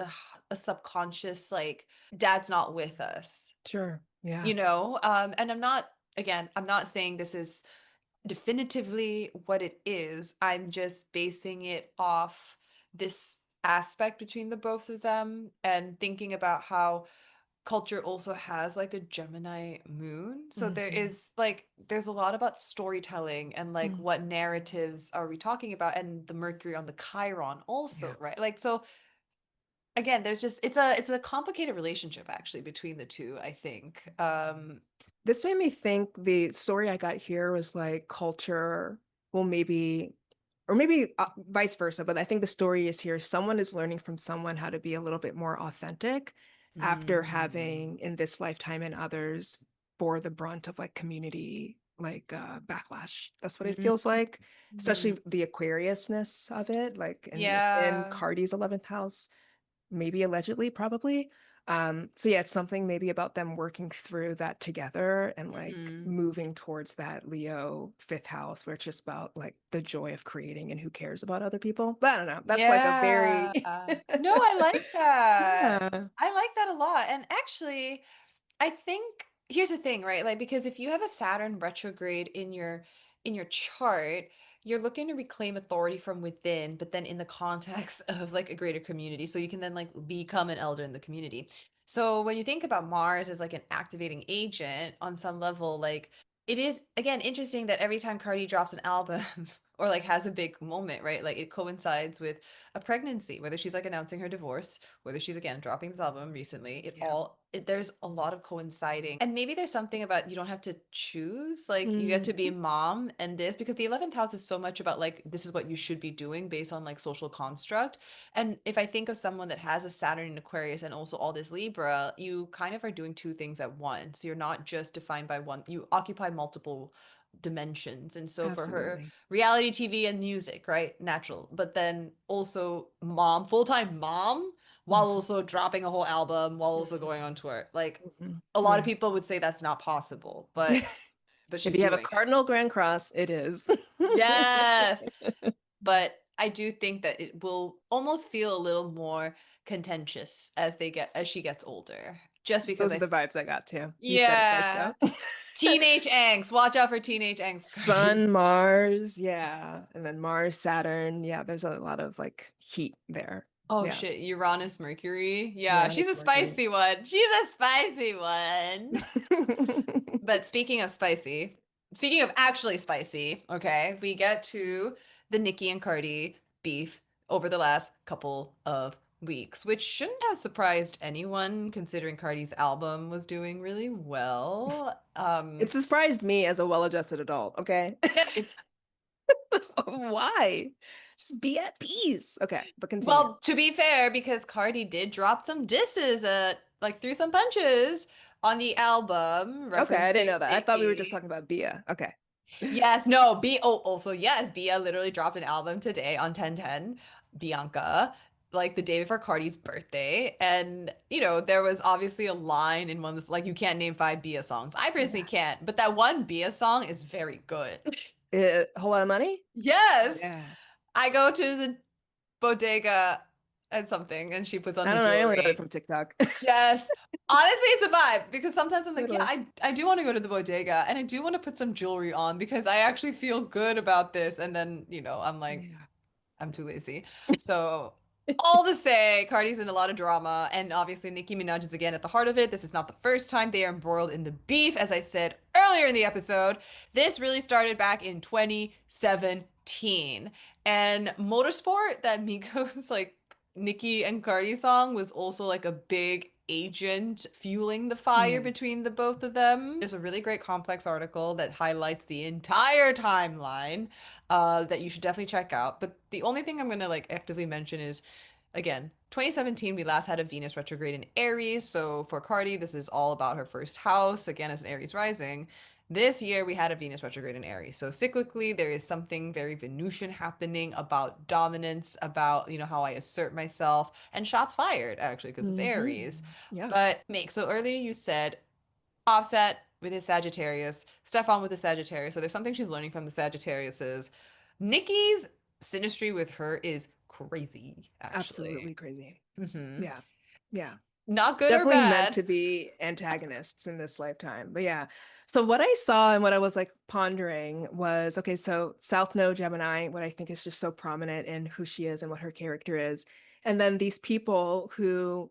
a subconscious, like dad's not with us, Sure. you Yeah. know? And I'm not saying this is definitively what it is. I'm just basing it off this aspect between the both of them and thinking about how culture also has like a Gemini moon. So Hmm. there's a lot about storytelling and like Mm. what narratives are we talking about and the Mercury on the Chiron Yeah. also, right? Like so again, there's just it's a complicated relationship actually between the two, I think. This made me think the story I got here was like culture will maybe, or maybe vice versa, but I think the story is here. Someone is learning from someone how to be a little bit more authentic after Mm. having in this lifetime and others bore the brunt of like community like backlash. That's what it feels like, Mm. especially the Aquariusness of it. Like, and it's in Yeah. Cardi's 11th house, maybe allegedly, probably. So yeah, it's something maybe about them working through that together and like Hmm. moving towards that Leo fifth house where it's just about like the joy of creating and who cares about other people. But I don't know. That's like a Yeah. very No, I like that. yeah. I like that a lot. And actually, I think here's the thing, right? Like because if you have a Saturn retrograde in your chart, you're looking to reclaim authority from within, but then in the context of like a greater community. So you can then like become an elder in the community. So when you think about Mars as like an activating agent on some level, like it is again interesting that every time Cardi drops an album or like has a big moment, right? Like it coincides with a pregnancy, whether she's like announcing her divorce, whether she's again dropping this album recently, Yeah. there's a lot of coinciding. And maybe there's something about you don't have to choose, like you get to be Mhm. mom and this because the 11th house is so much about like this is what you should be doing based on like social construct. And if I think of someone that has a Saturn in Aquarius and also all this Libra, you kind of are doing two things at once. You're not just defined by one, you occupy multiple dimensions. And so for her, Absolutely. reality TV and music, right? Natural. But then also mom, full-time mom, while Mhm. also dropping a whole album, while also going on Mhm. tour. Like Mhm. a lot of Yeah. people would say that's not possible, but If she's you have a doing it. cardinal grand cross, it is. Yes. But I do think that it will almost feel a little more contentious as she gets older. Just because Those are the vibes I got too. You said it best yeah. though. Teenage angst. Watch out for teenage angst, Cardi. Sun, Mars, yeah. And then Mars, Saturn. Yeah, there's a lot of like heat there. Oh Yeah. shit, Uranus, Mercury. Yeah, she's Uranus, a Mercury. spicy one. She's a spicy one. But speaking of actually spicy, okay, we get to the Nicki and Cardi beef over the last couple of weeks, which shouldn't have surprised anyone considering Cardi's album was doing really well. It surprised me as a well-adjusted adult, okay? Yeah, it, Why? Just be at peace. Okay, but continue. well, to be fair, because Cardi did drop some disses like threw some punches on the album Okay, I didn't referencing know that. I thought we were just Nicki. talking about Bia. Okay. Yes, no, B oh also yes, Bia literally dropped an album today on 1010, Bianca, like the day before Cardi's birthday. And there was obviously a line in one that's like you can't name five Bia songs. I personally Yeah. can't, but that one Bia song is very good. A whole lot of money? Yes. Yeah. I go to the bodega and something and she puts on I her don't know. I only know it jewelry. from TikTok. Yes. Honestly, it's a vibe because sometimes I'm like, yeah, Totally. I do want to go to the bodega and I do want to put some jewelry on because I actually feel good about this. And then, I'm like, Yeah. I'm too lazy. So, all to say, Cardi's in a lot of drama, and obviously Nicki Minaj is again at the heart of it. This is not the first time they are embroiled in the beef, as I said earlier in the episode. This really started back in 2017. And Motorsport, that Migos like Nicki and Cardi song, was also like a big agent fueling the fire Yeah. between the both of them. There's a really great complex article that highlights the entire timeline that you should definitely check out. But the only thing I'm gonna like actively mention is again, 2017, we last had a Venus retrograde in Aries. So for Cardi, this is all about her first house, again, as an Aries rising. This year, we had a Venus retrograde in Aries. So cyclically, there is something very Venusian happening about dominance, about, how I assert myself, and shots fired, actually, because it's Aries. Yeah. But so earlier you said Offset with his Sagittarius, Stefon with the Sagittarius. So there's something she's learning from the Sagittariuses. Nikki's synastry with her is crazy, actually. Absolutely crazy. Hmm. Yeah. Yeah. Not good or Definitely meant bad. to be antagonists in this lifetime. But yeah. So what I saw and what I was like pondering was okay, so South Node Gemini, what I think is just so prominent in who she is and what her character is. And then these people who,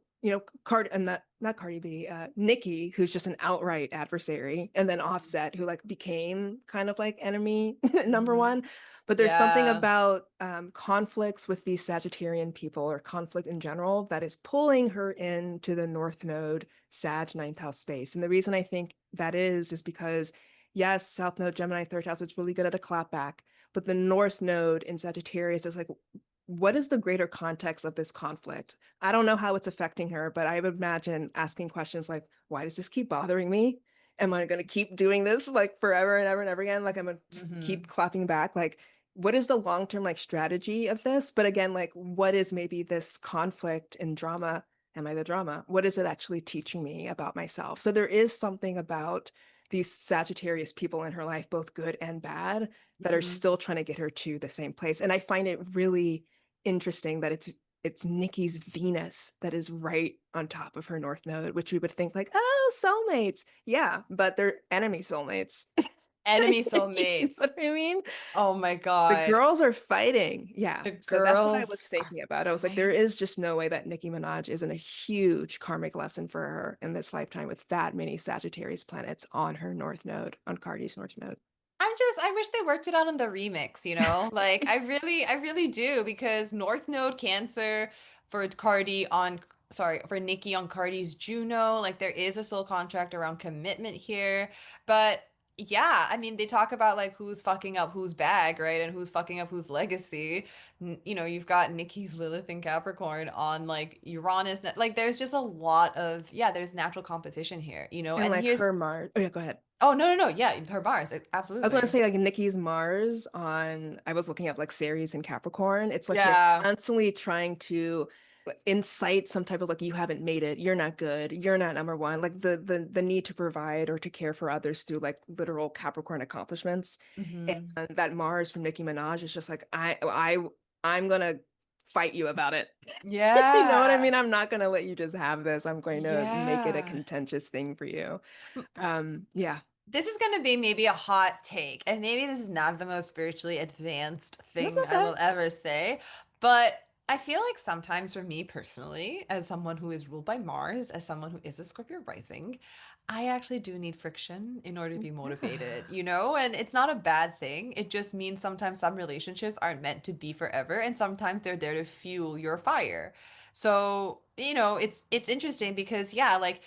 Card and not Cardi B, Nicki, who's just an outright adversary, and then Offset, who like became kind of like enemy number Hmm. one. But there's something Yeah. about conflicts with these Sagittarian people or conflict in general that is pulling her into the North Node Sag ninth house space. And the reason I think that is because, yes, South Node Gemini third house is really good at a clapback, but the North Node in Sagittarius is like, what is the greater context of this conflict? I don't know how it's affecting her, but I would imagine asking questions like, why does this keep bothering me? Am I going to keep doing this like forever and ever and ever again? Like, I'm going to just keep Hmm. clapping back. Like, what is the long term like strategy of this? But again, like, what is maybe this conflict and drama Am I the drama? What is it actually teaching me about myself? So there is something about these Sagittarius people in her life, both good and bad, that are Mhm. still trying to get her to the same place. And I find it really interesting that it's Nikki's Venus that is right on top of her North Node, which we would think like, oh, soulmates. Yeah, but they're enemy soulmates. Enemy You know soulmates. what I mean? Oh my The God. girls are fighting. Yeah. The So that's what I was girls are thinking about. I was like, there fighting. is just no way that Nicki Minaj isn't a huge karmic lesson for her in this lifetime with that many Sagittarius planets on her North Node, on Cardi's North Node. I wish they worked it out in the remix, you know? Like I really do because North Node Cancer for Cardi on, sorry, for Nicki on Cardi's Juno, like there is a soul contract around commitment here. But yeah, I mean, they talk about like who's fucking up whose bag, right? And who's fucking up whose legacy. You know, you've got Nicki's Lilith and Capricorn on like Uranus. Like there's just a lot of, yeah, there's natural competition here, you know? And And like here's, her Mars. Oh, yeah, go ahead. oh, no. Yeah, her Mars, I was going to absolutely. say like Nikki's Mars on, I was looking up like Ceres and Capricorn. It's like they're Yeah. constantly trying to incite some type of like, you haven't made it, you're not good, you're not number one, like the need to provide or to care for others through like literal Capricorn accomplishments. Hmm. And that Mars from Nicki Minaj is just like, I'm gonna fight you about it. You know what I Yeah. mean? I'm not gonna let you just have this. I'm going to make it a Yeah. contentious thing for you. Yeah, This is going to be maybe a hot take, and maybe this is not the most spiritually advanced that's thing I okay. will ever say, but I feel like sometimes for me personally, as someone who is ruled by Mars, as someone who is a Scorpio rising, I actually do need friction in order to be motivated, Yeah. you know? And it's not a bad thing. It just means sometimes some relationships aren't meant to be forever, and sometimes they're there to fuel your fire. So, you know, it's interesting because yeah, like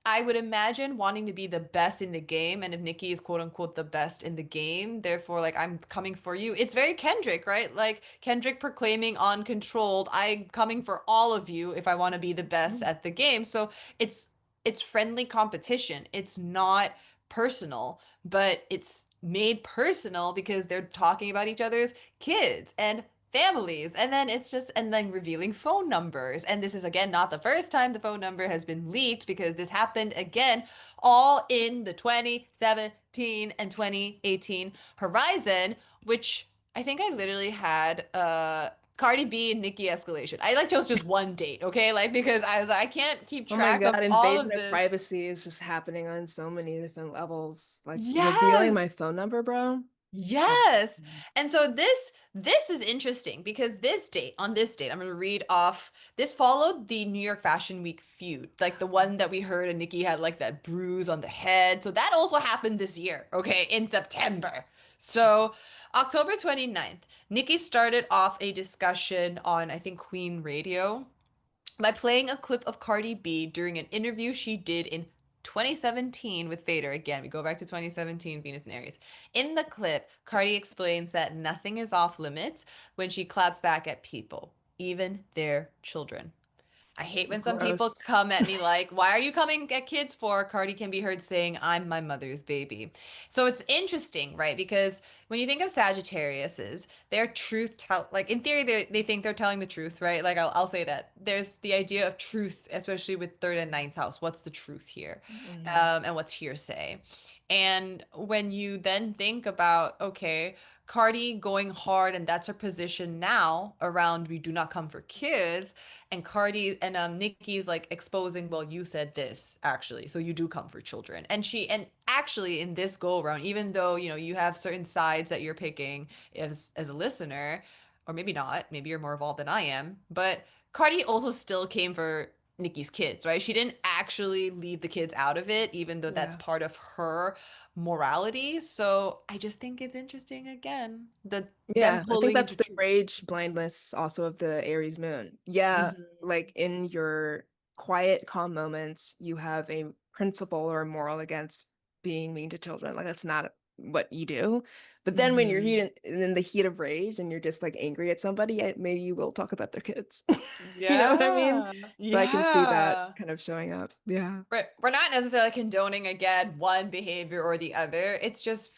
I would imagine wanting to be the best in the game, and if Nikki is quote unquote the best in the game, therefore, like, I'm coming for you. It's very Kendrick, right? Like Kendrick proclaiming uncontrolled, I'm coming for all of you if I want to be the best at the game. So it's it's friendly competition. It's not personal, but it's made personal because they're talking about each other's kids and families. And then it's just, and then revealing phone numbers. And this is again not the first time the phone number has been leaked because this happened again all in the 2017 and 2018 horizon, which I think I literally had Cardi B and Nicki escalation. I like chose just one date, okay? Like because I was like, I can't keep Oh my track of God, all invasion of of this. privacy is just happening on so many different levels. Like revealing Yes. my phone number, bro. Oh. Yes. And so this is interesting because this date, on this date, I'm going to read off. This followed the New York Fashion Week feud, like the one that we heard and Nikki had like that bruise on the head. So that also happened this year, okay, in September. So October 29th, Nikki started off a discussion on I think Queen Radio by playing a clip of Cardi B during an interview she did in 2017 with Fader. Again, we go back to 2017, Venus and Aries. In the clip, Cardi explains that nothing is off limits when she claps back at people, even their children. I hate when some people Gross. come at me like, why are you coming at kids for? Cardi can be heard saying, I'm my mother's baby. So it's interesting, right? Because when you think of Sagittariuses, their truth tell like in theory they think they're telling the truth, right? Like I'll say that. There's the idea of truth, especially with third and ninth house. What's the truth here? Mhm. And what's hearsay? And when you then think about, okay, Cardi going hard, and that's her position now around we do not come for kids, and Cardi and Nikki's like exposing, well, you said this actually, so you do come for children. And she and actually in this go around, even though you know you have certain sides that you're picking as a listener, or maybe not, maybe you're more evolved than I am, but Cardi also still came for Nikki's kids, right? She didn't actually leave the kids out of it, even though that's Yeah. part of her morality. So I just think it's interesting again, the them Yeah, I think pulling that's into the truth. rage blindness also of the Aries moon. Yeah, Hmm. like in your quiet, calm moments, you have a principle or a moral against being mean to children. Like that's not what you do. But then when you're Hmm. in the heat of rage and you're just like angry at somebody, maybe you will talk about their kids. You know what I mean? Yeah. So I can see that Yeah. kind of showing up. Yeah. We're not necessarily condoning again one behavior or the other. It's just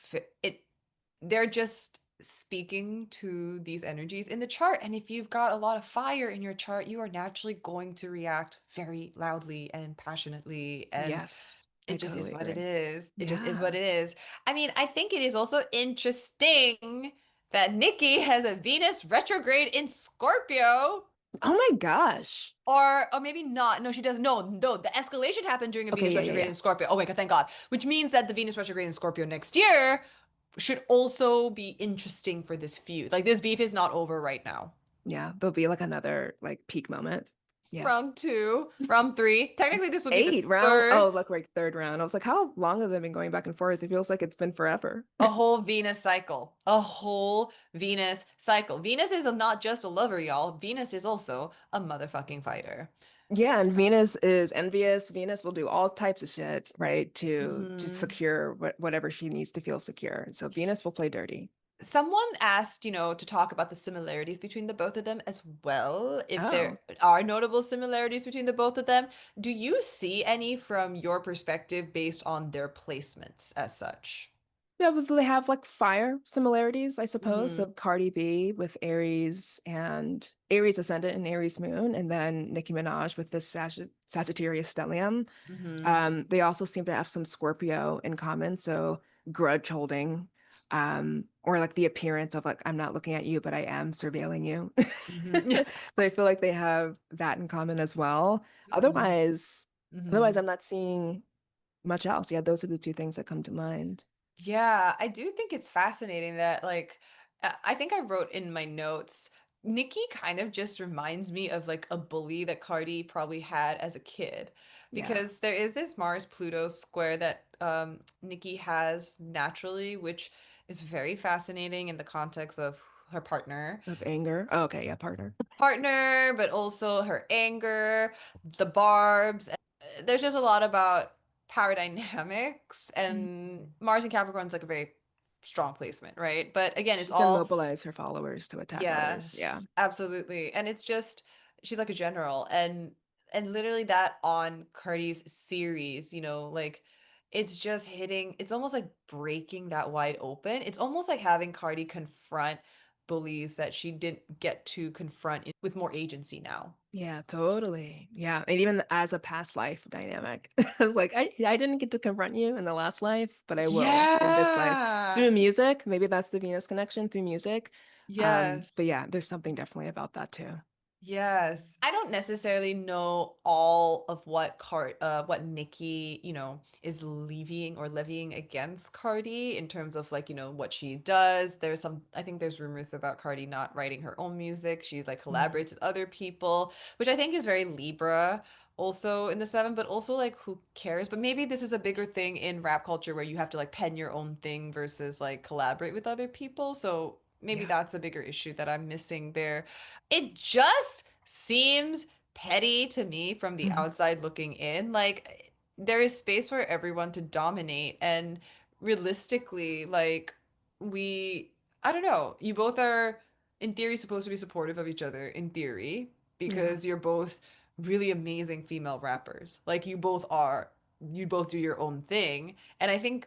they're just speaking to these energies in the chart. And if you've got a lot of fire in your chart, you are naturally going to react very loudly and passionately. And Yes, I it just is totally what it agree. is. It just is what Yeah. it is. I mean, I think it is also interesting that Nikki has a Venus retrograde in Scorpio. Oh my gosh. Or maybe not. No, she does. No, no. The escalation happened during a Okay, Venus yeah, yeah, retrograde yeah. in Scorpio. Oh my God, thank God. Which means that the Venus retrograde in Scorpio next year should also be interesting for this feud. Like this beef is not over right now. Yeah, there'll be like another like peak moment. Yeah. Round two, round three. Technically, this will be the Eight round. Oh, third, look, like third round. I was like, how long have they been going back and forth? It feels like it's been forever. a whole Venus cycle. A whole Venus cycle. Venus is not just a lover, y'all. Venus is also a motherfucking fighter. Yeah, and Venus is envious. Venus will do all types of shit, right, to Hmm. secure whatever she needs to feel secure. So Venus will play dirty. Someone asked, to talk about the similarities between the both of them as well. If there Oh. are notable similarities between the both of them, do you see any from your perspective based on their placements as such? Yeah, but they have like fire similarities, I suppose. Hmm. So Cardi B with Aries and Aries ascendant and Aries moon, and then Nicki Minaj with this Sagittarius stellium. Hmm. They also seem to have some Scorpio in common, so grudge holding, or like the appearance of like I'm not looking at you, but I am surveilling you. Hmm. So I feel like they have that in common as well. Hmm. Otherwise, otherwise Hmm. I'm not seeing much else. Yeah, those are the two things that come to mind. Yeah, I do think it's fascinating that, like, I think I wrote in my notes, Nikki kind of just reminds me of like a bully that Cardi probably had as a kid. Yeah, Because there is this Mars-Pluto square that Nikki has naturally, which is very fascinating in the context of her partner of anger. Oh, okay, yeah, partner. partner, but also her anger, the barbs. There's just a lot about power dynamics, and Mhm. Mars and Capricorn's like a very strong placement, right? But again, it's She can all mobilize her followers to attack others. Yeah. yes, absolutely. And it's just she's like a general, and literally that on Cardi's series, like it's just hitting, it's almost like breaking that wide open. It's almost like having Cardi confront bullies that she didn't get to confront with more agency now. Yeah, totally. Yeah. And even as a past life dynamic. It's like I didn't get to confront you in the last life, but I will in this life. Yeah. Through music, maybe that's the Venus connection through music. But Yes. yeah, there's something definitely about that too. Yes. I don't necessarily know all of what Nikki, is levying against Cardi in terms of like, what she does. I think there's rumors about Cardi not writing her own music. She like Mm. collaborates with other people, which I think is very Libra also in the seven, but also like who cares? But maybe this is a bigger thing in rap culture where you have to like pen your own thing versus like collaborate with other people. So maybe Yeah. that's a bigger issue that I'm missing there. It just seems petty to me from the Mhm. outside looking in. Like, there is space for everyone to dominate. And realistically, like, we, I don't know, you both are, in theory, supposed to be supportive of each other, in theory, Yeah. because you're both really amazing female rappers. Like, you both do your own thing. And I think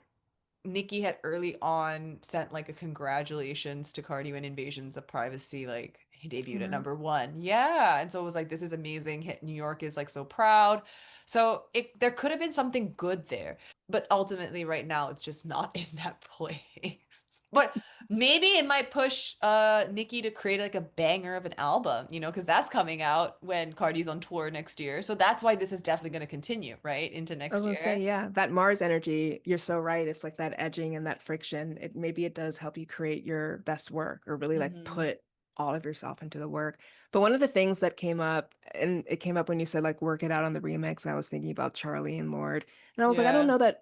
Nikki had early on sent like a congratulations to Cardi when Invasions of Privacy like he debuted Came at out. number one. Yeah. And so it was like, this is amazing. Hit New York is like so proud. So there could have been something good there. But ultimately right now it's just not in that place. But maybe it might push Nikki to create like a banger of an album, because that's coming out when Cardi's on tour next year. So that's why this is definitely going to continue, right? Into I was next gonna say, year. yeah, that Mars energy, you're so right. It's like that edging and that friction. Maybe it does help you create your best work or really like Hmm. put all of yourself into the work. But one of the things that came up, and it came up when you said like work it out on the remix, I was thinking about Charlie and Lord. And I was like, I don't Yeah. know that,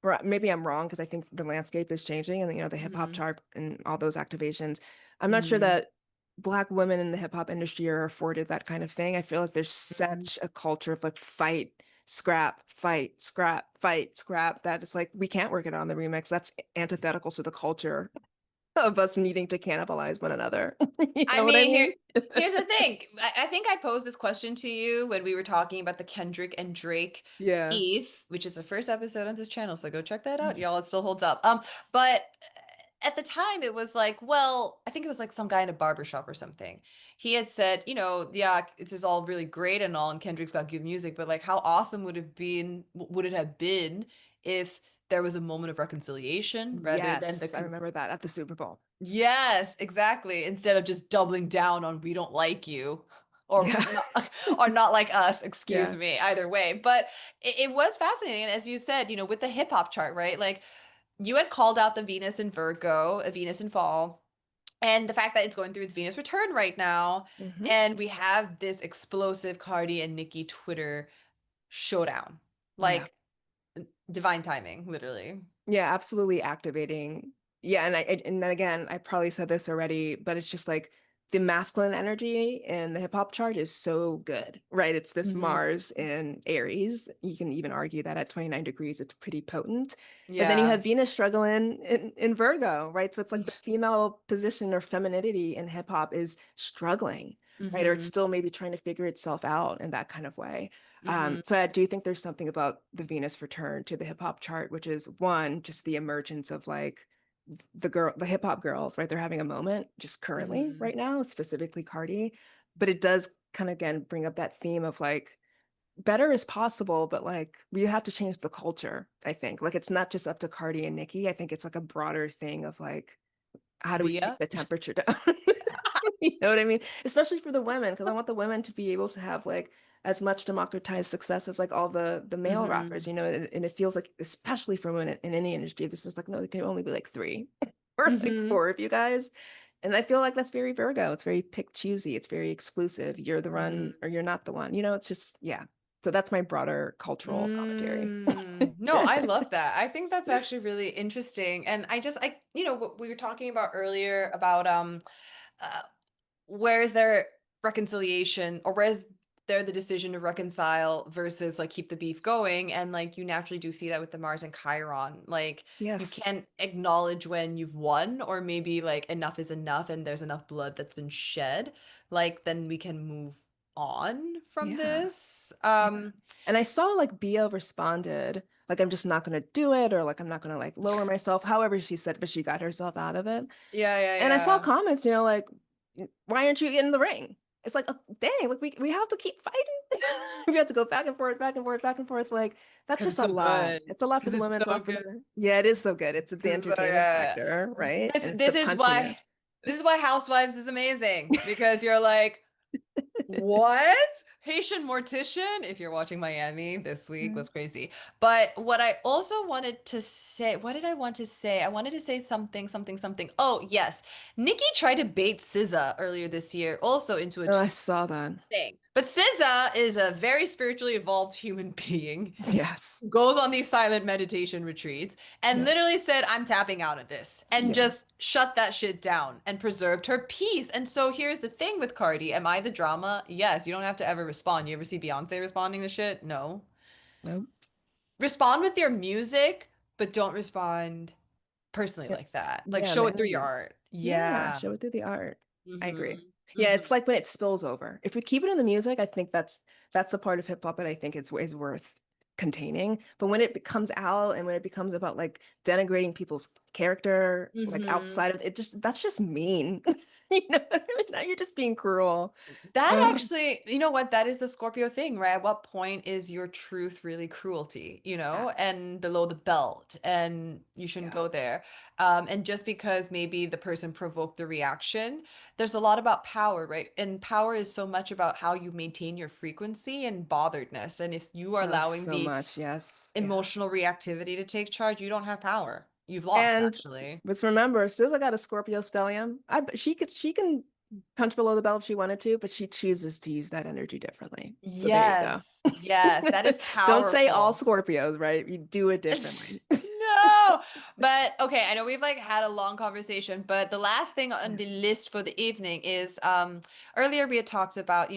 or maybe I'm wrong because I think the landscape is changing and the hip hop Hmm. chart and all those activations. I'm not sure Hmm. that Black women in the hip hop industry are afforded that kind of thing. I feel like there's Hmm. such a culture of like fight, scrap, fight, scrap, fight, scrap that it's like we can't work it on the remix. That's antithetical to the culture of us needing to cannibalize one another. You I know what I mean, mean? here's the thing. I think I posed this question to you when we were talking about the Kendrick and Drake Yeah. Eve, which is the first episode on this channel. So go check that out, y'all. It still holds up. But at the time it was like, well, I think it was like some guy in a barber shop or something. He had said, yeah, this is all really great and all, and Kendrick's got good music, but like, how awesome would it have been if there was a moment of reconciliation rather than Yes, I remember that at the Super Bowl. yes, exactly. Instead of just doubling down on we don't like you or Yeah. not, or not like us, excuse Yeah. me, either way. But it was fascinating. And as you said, with the hip hop chart, right? Like you had called out the Venus in Virgo, a Venus in fall, and the fact that it's going through its Venus return right now. Hmm. And we have this explosive Cardi and Nicki Twitter showdown. Yeah. Like divine timing, literally. Yeah, absolutely activating. Yeah, and then again, I probably said this already, but it's just like the masculine energy in the hip hop chart is so good, right? It's this Hmm. Mars in Aries. You can even argue that at 29 degrees, it's pretty potent. But then you Yeah. have Venus struggling in Virgo, right? So it's like the female position or femininity in hip hop is struggling, right? Or it's Hmm. still maybe trying to figure itself out in that kind of way. Hmm. So I do think there's something about the Venus return to the hip hop chart, which is one, just the emergence of like the hip hop girls, right? They're having a moment just currently Hmm. right now, specifically Cardi. But it does kind of again bring up that theme of like better is possible, but like we have to change the culture, I think. Like it's not just up to Cardi and Nicki. I think it's like a broader thing of like, how do we keep Bia. the temperature down? You know what I mean? Especially for the women, because I want the women to be able to have like as much democratized success as like all the male rappers, Hmm. and it feels like, especially for women in any industry, this is like, no, there can only be like three or like Hmm. four of you guys. And I feel like that's very Virgo. It's very pick choosy. It's very exclusive. You're the one Hmm. or you're not the one. It's just, yeah. So that's my broader cultural commentary. No, I love that. I think that's actually really interesting. And what we were talking about earlier about uh, where is there reconciliation or where is there the decision to reconcile versus like keep the beef going? And like you naturally do see that with the Mars and Chiron. Like you Yes. can acknowledge when you've won, or maybe like enough is enough and there's enough blood that's been shed. Like then we can move on from Yeah. this. Yeah. And I saw like Bia responded, like, I'm just not going to do it, or like, I'm not going to like lower myself, however she said, but she got herself out of it. Yeah, yeah, And I saw yeah. comments, like, why aren't you in the ring? It's like, oh, dang, like we have to keep fighting. We have to go back and forth, back and forth, back and forth. Like, that's Because just it's a so lot. good. It's a lot for Because the it's women. It's a so lot for good. the, yeah, it is so good. It's the 'Cause it's so entertainment yeah. factor, right? This And it's the this is why punchiness. this is why Housewives is amazing because you're like, what? Haitian Mortician? If you're watching Miami this week Mm. was crazy. But what I also wanted to say, what did I want to say? I wanted to say something, something, something. Oh, yes. Nikki tried to bait SZA earlier this year also into a Oh, I tweet saw that. thing. But SZA is a very spiritually evolved human being, Yes. goes on these silent meditation retreats and Yeah. literally said, I'm tapping out of this and Yeah. just shut that shit down and preserved her peace. And so here's the thing with Cardi. Am I the drama? Yes, you don't have to ever respond. You ever see Beyonce responding to shit? No. Nope. Respond with your music, but don't respond personally Yeah. like that. Like Yeah, show it through your mannerisms. art. Yeah, Yeah. show it through the art. I agree. Hmm. Yeah, Hmm. it's like when it spills over. If we keep it in the music, I think that's the part of hip hop that I think is worth containing. But when it becomes out and when it becomes about like denigrating people's character, like Hmm. outside of it, just that's just mean. What I mean? Now you're just being cruel. That Uh, actually, you know what? That is the Scorpio thing, right? At what point is your truth really cruelty, yeah, and below the belt, and you shouldn't yeah. go there. And just because maybe the person provoked the reaction, there's a lot about power, right? And power is so much about how you maintain your frequency and botheredness. And if you are Oh, allowing so the much. Yes. Yeah. emotional reactivity to take charge, you don't have power. You've lost, And actually. let's remember, SZA got a Scorpio stellium. She can punch below the belt if she wanted to, but she chooses to use that energy differently. So there you go. Yes, yes, that is Don't say all powerful. Scorpios, right? You do it differently. No, but okay, I know we've like had a long conversation, but the last thing on Yeah. the list for the evening is earlier we had talked about,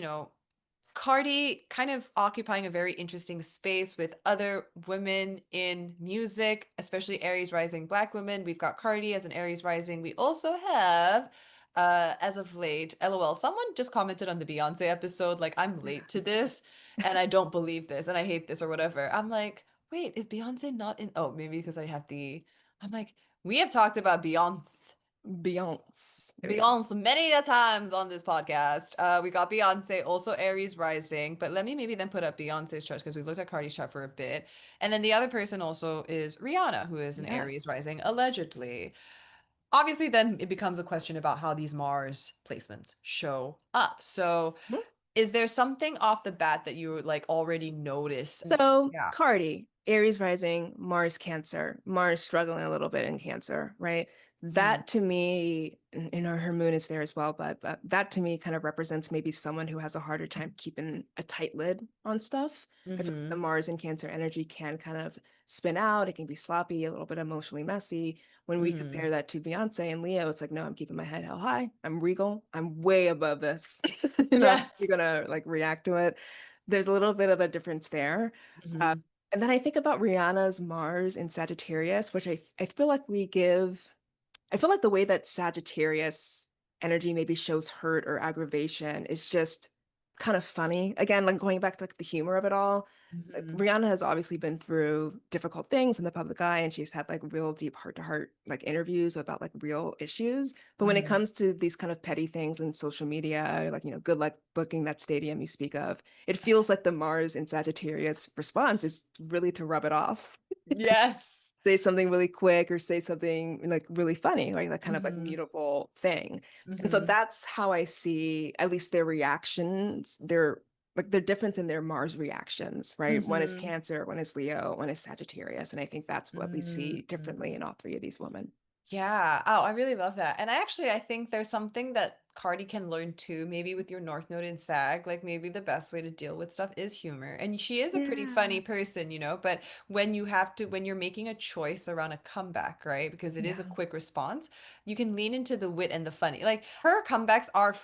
Cardi kind of occupying a very interesting space with other women in music, especially Aries rising Black women. We've got Cardi as an Aries rising. We also have as of late, LOL, someone just commented on the Beyonce episode like I'm late to this and I don't believe this and I hate this or whatever. I'm like, wait, is Beyonce not in? Oh, maybe because I have the I'm like, we have talked about Beyonce. There we go. Beyonce many a times on this podcast. We got Beyonce, also Aries rising, but let me maybe then put up Beyonce's chart because we looked at Cardi's chart for a bit. And then the other person also is Rihanna, who is an Aries Yes. rising, allegedly. Obviously, then it becomes a question about how these Mars placements show up. So, is there something off the bat that you like already notice? So, Yeah. Cardi, Aries rising, Mars Cancer, Mars struggling a little bit in Cancer, right? Hmm. That to me, her moon is there as well, but that to me kind of represents maybe someone who has a harder time keeping a tight lid on stuff. I feel like the Hmm. Mars and Cancer energy can kind of spin out. It can be sloppy, a little bit emotionally messy. When we Hmm. compare that to Beyonce and Leo, it's like, no, I'm keeping my head held high. I'm regal. I'm way above this. Yes. You're gonna like react to it. There's a little bit of a difference there. Uh, Hmm. and then I think about Rihanna's Mars in Sagittarius, which I feel like we give I feel like the way that Sagittarius energy maybe shows hurt or aggravation is just kind of funny. Again, like going back to like the humor of it all. Like Hmm. Rihanna has obviously been through difficult things in the public eye, and she's had like real deep heart-to-heart like interviews about like real issues. But when it Hmm. comes to these kind of petty things in social media, like good luck booking that stadium you speak of, it feels like the Mars in Sagittarius response is really to rub it off, Yes. say something really quick or say something like really funny, right? That kind of like Hmm. mutable thing. And so Hmm. that's how I see at least their reactions, their difference in their Mars reactions, right? One is Hmm. Cancer, one is Leo, one is Sagittarius. And I think that's what we see differently Hmm. in all three of these women. Yeah. Oh, I really love that. And I think there's something that Cardi can learn too, maybe with your North Node in Sag. Like maybe the best way to deal with stuff is humor. And she is a pretty funny Yeah. person, but when you're making a choice around a comeback, right? Because it is a Yeah. quick response, you can lean into the wit and the funny. Like her comebacks are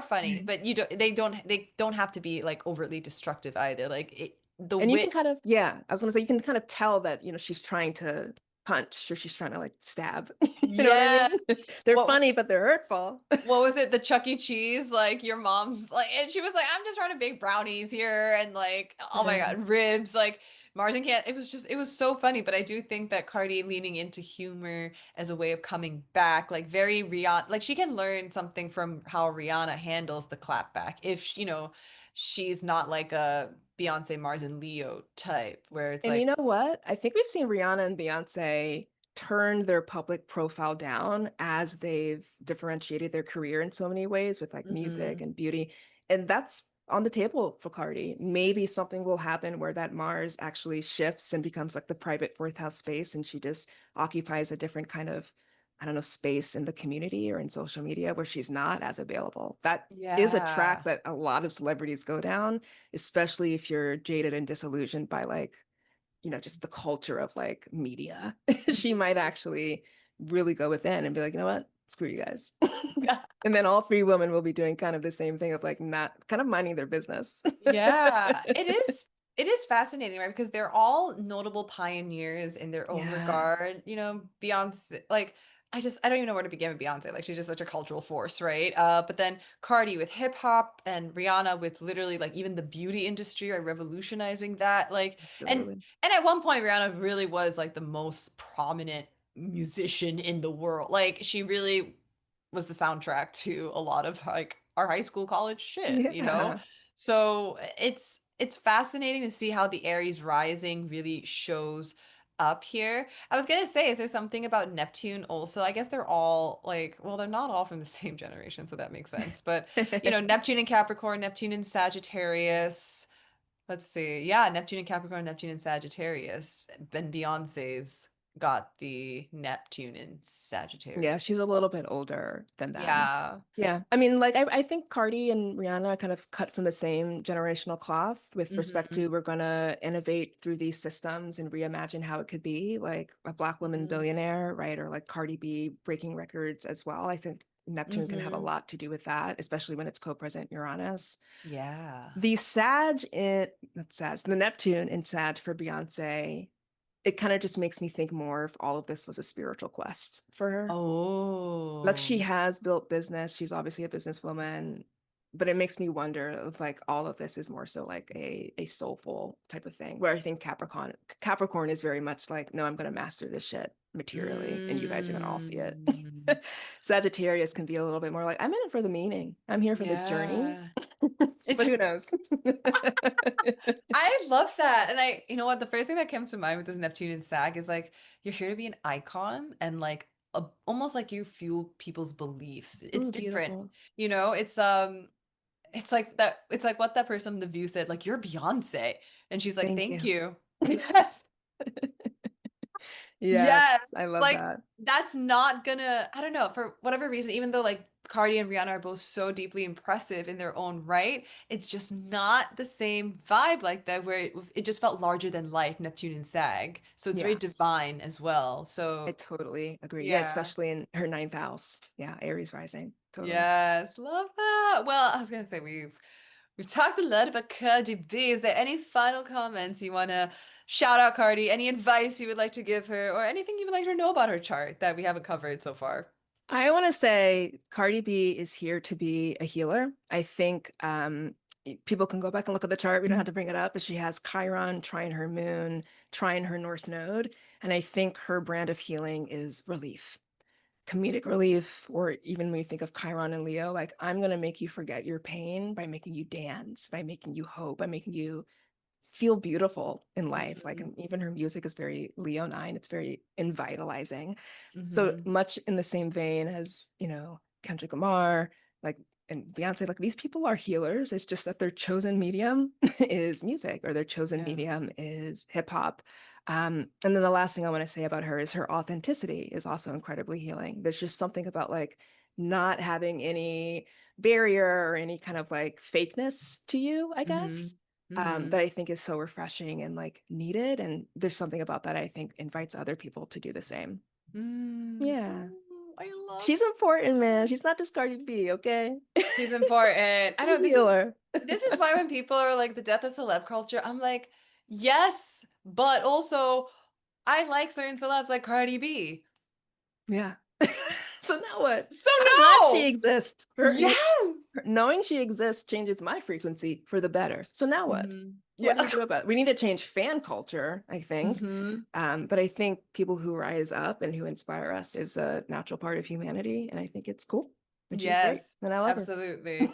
funny, but they don't have to be like overtly destructive either. The And you can wit. kind of, yeah, I was gonna say you can kind of tell that, she's trying to punch or she's trying to like stab. You know what I Yeah. mean? They're What funny, but they're hurtful. what was it? The Chuck E. Cheese, like your mom's like, and she was like, I'm just trying to bake brownies here, and like, oh my Yeah. God, ribs, like Mars and Can. It was so funny. But I do think that Cardi leaning into humor as a way of coming back, like very Rihanna, like she can learn something from how Rihanna handles the clapback. If she's not like a Beyonce, Mars, and Leo type, where it's And you like, know what? I think we've seen Rihanna and Beyonce turn their public profile down as they've differentiated their career in so many ways with like music mm-hmm, and beauty. And that's on the table for Cardi. Maybe something will happen where that Mars actually shifts and becomes like the private fourth house space, and she just occupies a different kind of, I don't know, space in the community or in social media where she's not as available. That is a track yeah. that a lot of celebrities go down, especially if you're jaded and disillusioned by like just the culture of like media. She might Mhm. actually really go within and be like, you know what? Screw you guys. And then all three women will be doing kind of the same thing of like not kind of minding their business. Yeah, it is fascinating, right? Because they're all notable pioneers in their own Yeah, regard. Beyonce, like I don't even know where to begin with Beyonce. Like she's just such a cultural force, right? But then Cardi with hip hop and Rihanna with literally like even the beauty industry are revolutionizing that. And absolutely. and at one point Rihanna really was like the most prominent musician in the world. Like she really was the soundtrack to a lot of like our high school college shit. Yeah. So it's fascinating to see how the Aries rising really shows up here. I was gonna say, is there something about Neptune also? I guess they're all like, well, they're not all from the same generation, so that makes sense. But Neptune and Capricorn, Neptune and Sagittarius. Let's see. Yeah, Neptune and Capricorn, Neptune and Sagittarius. Ben Beyonce's got the Neptune and Yeah, Sagittarius. she's a little bit older than them. Yeah. Yeah. I mean, like, I think Cardi and Rihanna kind of cut from the same generational cloth with respect Hmm. to we're going to innovate through these systems and reimagine how it could be, like a Black woman Hmm. billionaire, right? Or like Cardi B breaking records as well. I think Neptune can have a Hmm. lot to do with that, especially when it's co-present Uranus. Yeah. The Sag in, not Sag, the Neptune in Sag for Beyonce, it kind of just makes me think more if all of this was a spiritual quest for her. Like Oh. she has built business. She's obviously a businesswoman. but it makes me wonder if like all of this is more so like a soulful type of thing, where I think Capricorn is very much like, no, I'm going to master this shit materially, and you guys are going to all see it. Mm, Sagittarius can be a little bit more like, I'm in it for the meaning. I'm here for the journey. yeah. But who knows? I love that. And you know what? The first thing that comes to mind with this Neptune and Sag is like, you're here to be an icon and like almost like you fuel people's beliefs. It's Ooh, different. beautiful. It's like that, it's like what that person on The View said, like, you're Beyonce. And she's like, Thank thank you. you. Yes. Yes. Yes, I love Like that. that's not gonna, I don't know, for whatever reason, even though like Cardi and Rihanna are both so deeply impressive in their own right, it's just not the same vibe like that where it just felt larger than life, Neptune and Sag. So it's very Yeah, divine as well. I So totally agree. Yeah, yeah. especially in her ninth house. Yeah, Aries rising. Totally. Yes, love that. Well, I was gonna say we've talked a lot about Cardi B. Is there any final comments you wanna shout out Cardi? Any advice you would like to give her, or anything you would like her to know about her chart that we haven't covered so far? I want to say Cardi B is here to be a healer. I think people can go back and look at the chart. We don't have to bring it up, but she has Chiron trine her moon, trine her north node. And I think her brand of healing is relief, comedic relief, or even when you think of Chiron and Leo, like I'm going to make you forget your pain by making you dance, by making you hope, by making you feel beautiful in life. Like, Hmm. and even her music is very Leonine. It's very invitalizing. So Hmm. much in the same vein as, Kendrick Lamar, like, and Beyonce, like these people are healers. It's just that their chosen medium is music, or their chosen Yeah. medium is hip hop. And then the last thing I want to say about her is her authenticity is also incredibly healing. There's just something about like not having any barrier or any kind of like fakeness to you, I Hmm. guess, Hmm. that I think is so refreshing and like needed. And there's something about that I think invites other people to do the same. Mm. Yeah. I love She's important, man. that. She's not just Cardi B, okay? She's important. I She's know a healer. this is why when people are like the death of celeb culture, I'm like, yes, but also I like certain celebs like Cardi B. Yeah. So now what? So I'm glad she no. exists. Yes. Knowing she exists changes my frequency for the better. So now what? What Yeah. do we do about it? We need to change fan culture, I think. Hmm. But I think people who rise up and who inspire us is a natural part of humanity. And I think it's cool. And she's great. Yes, And I love her. absolutely.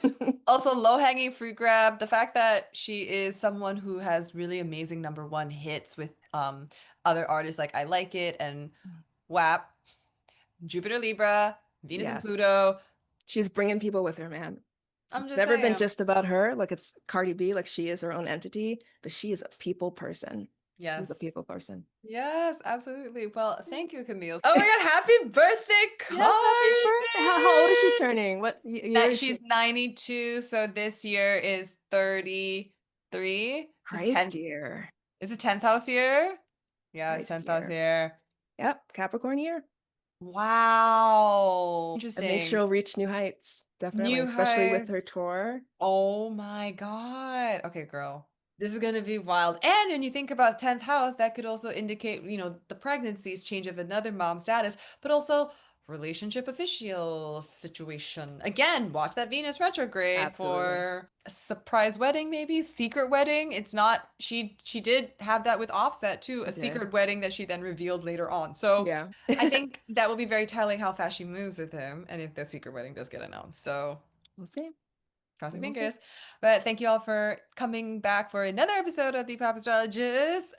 Also, low-hanging fruit grab, the fact that she is someone who has really amazing number one hits with other artists like I Like It and WAP, Jupiter Libra, Venus and Yes. Pluto. She's bringing people with her, man. I'm It's just never been saying. just about her. Like it's Cardi B, like she is her own entity, but she is a people person. She's a Yes. people person. Yes, absolutely. Well, Yeah. thank you, Camille. Oh my God, happy birthday, Yes, happy birthday. How old is she Cardi! turning? What year is she? She's 92, so this year is 33. She's Christ 10. year. Is it 10th house year? Yeah, it's Christ 10th house year. year. Yep, Capricorn year. Wow. And make sure Interesting. she'll reach new heights. Definitely, New especially with her heights. tour. Oh my God. Okay, girl. This is going to be wild. And when you think about 10th house, that could also indicate, the pregnancies, change of another mom status, but also relationship official situation. Again, watch that Venus retrograde Absolutely. for a surprise wedding, maybe secret wedding. It's not, she did have that with Offset too, She a did. secret wedding that she then revealed later on. So Yeah. I think that will be very telling how fast she moves with him and if the secret wedding does get announced. So We'll see. cross We your will see. fingers. But thank you all for coming back for another episode of the Pop Astrologist.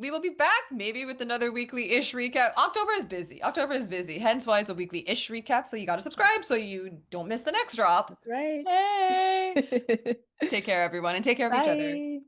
We will be back maybe with another weekly-ish recap. October is busy. October is busy. Hence why it's a weekly-ish recap. So you got to subscribe so you don't miss the next drop. That's right. Hey! Take care, everyone, and take care of each other. Bye.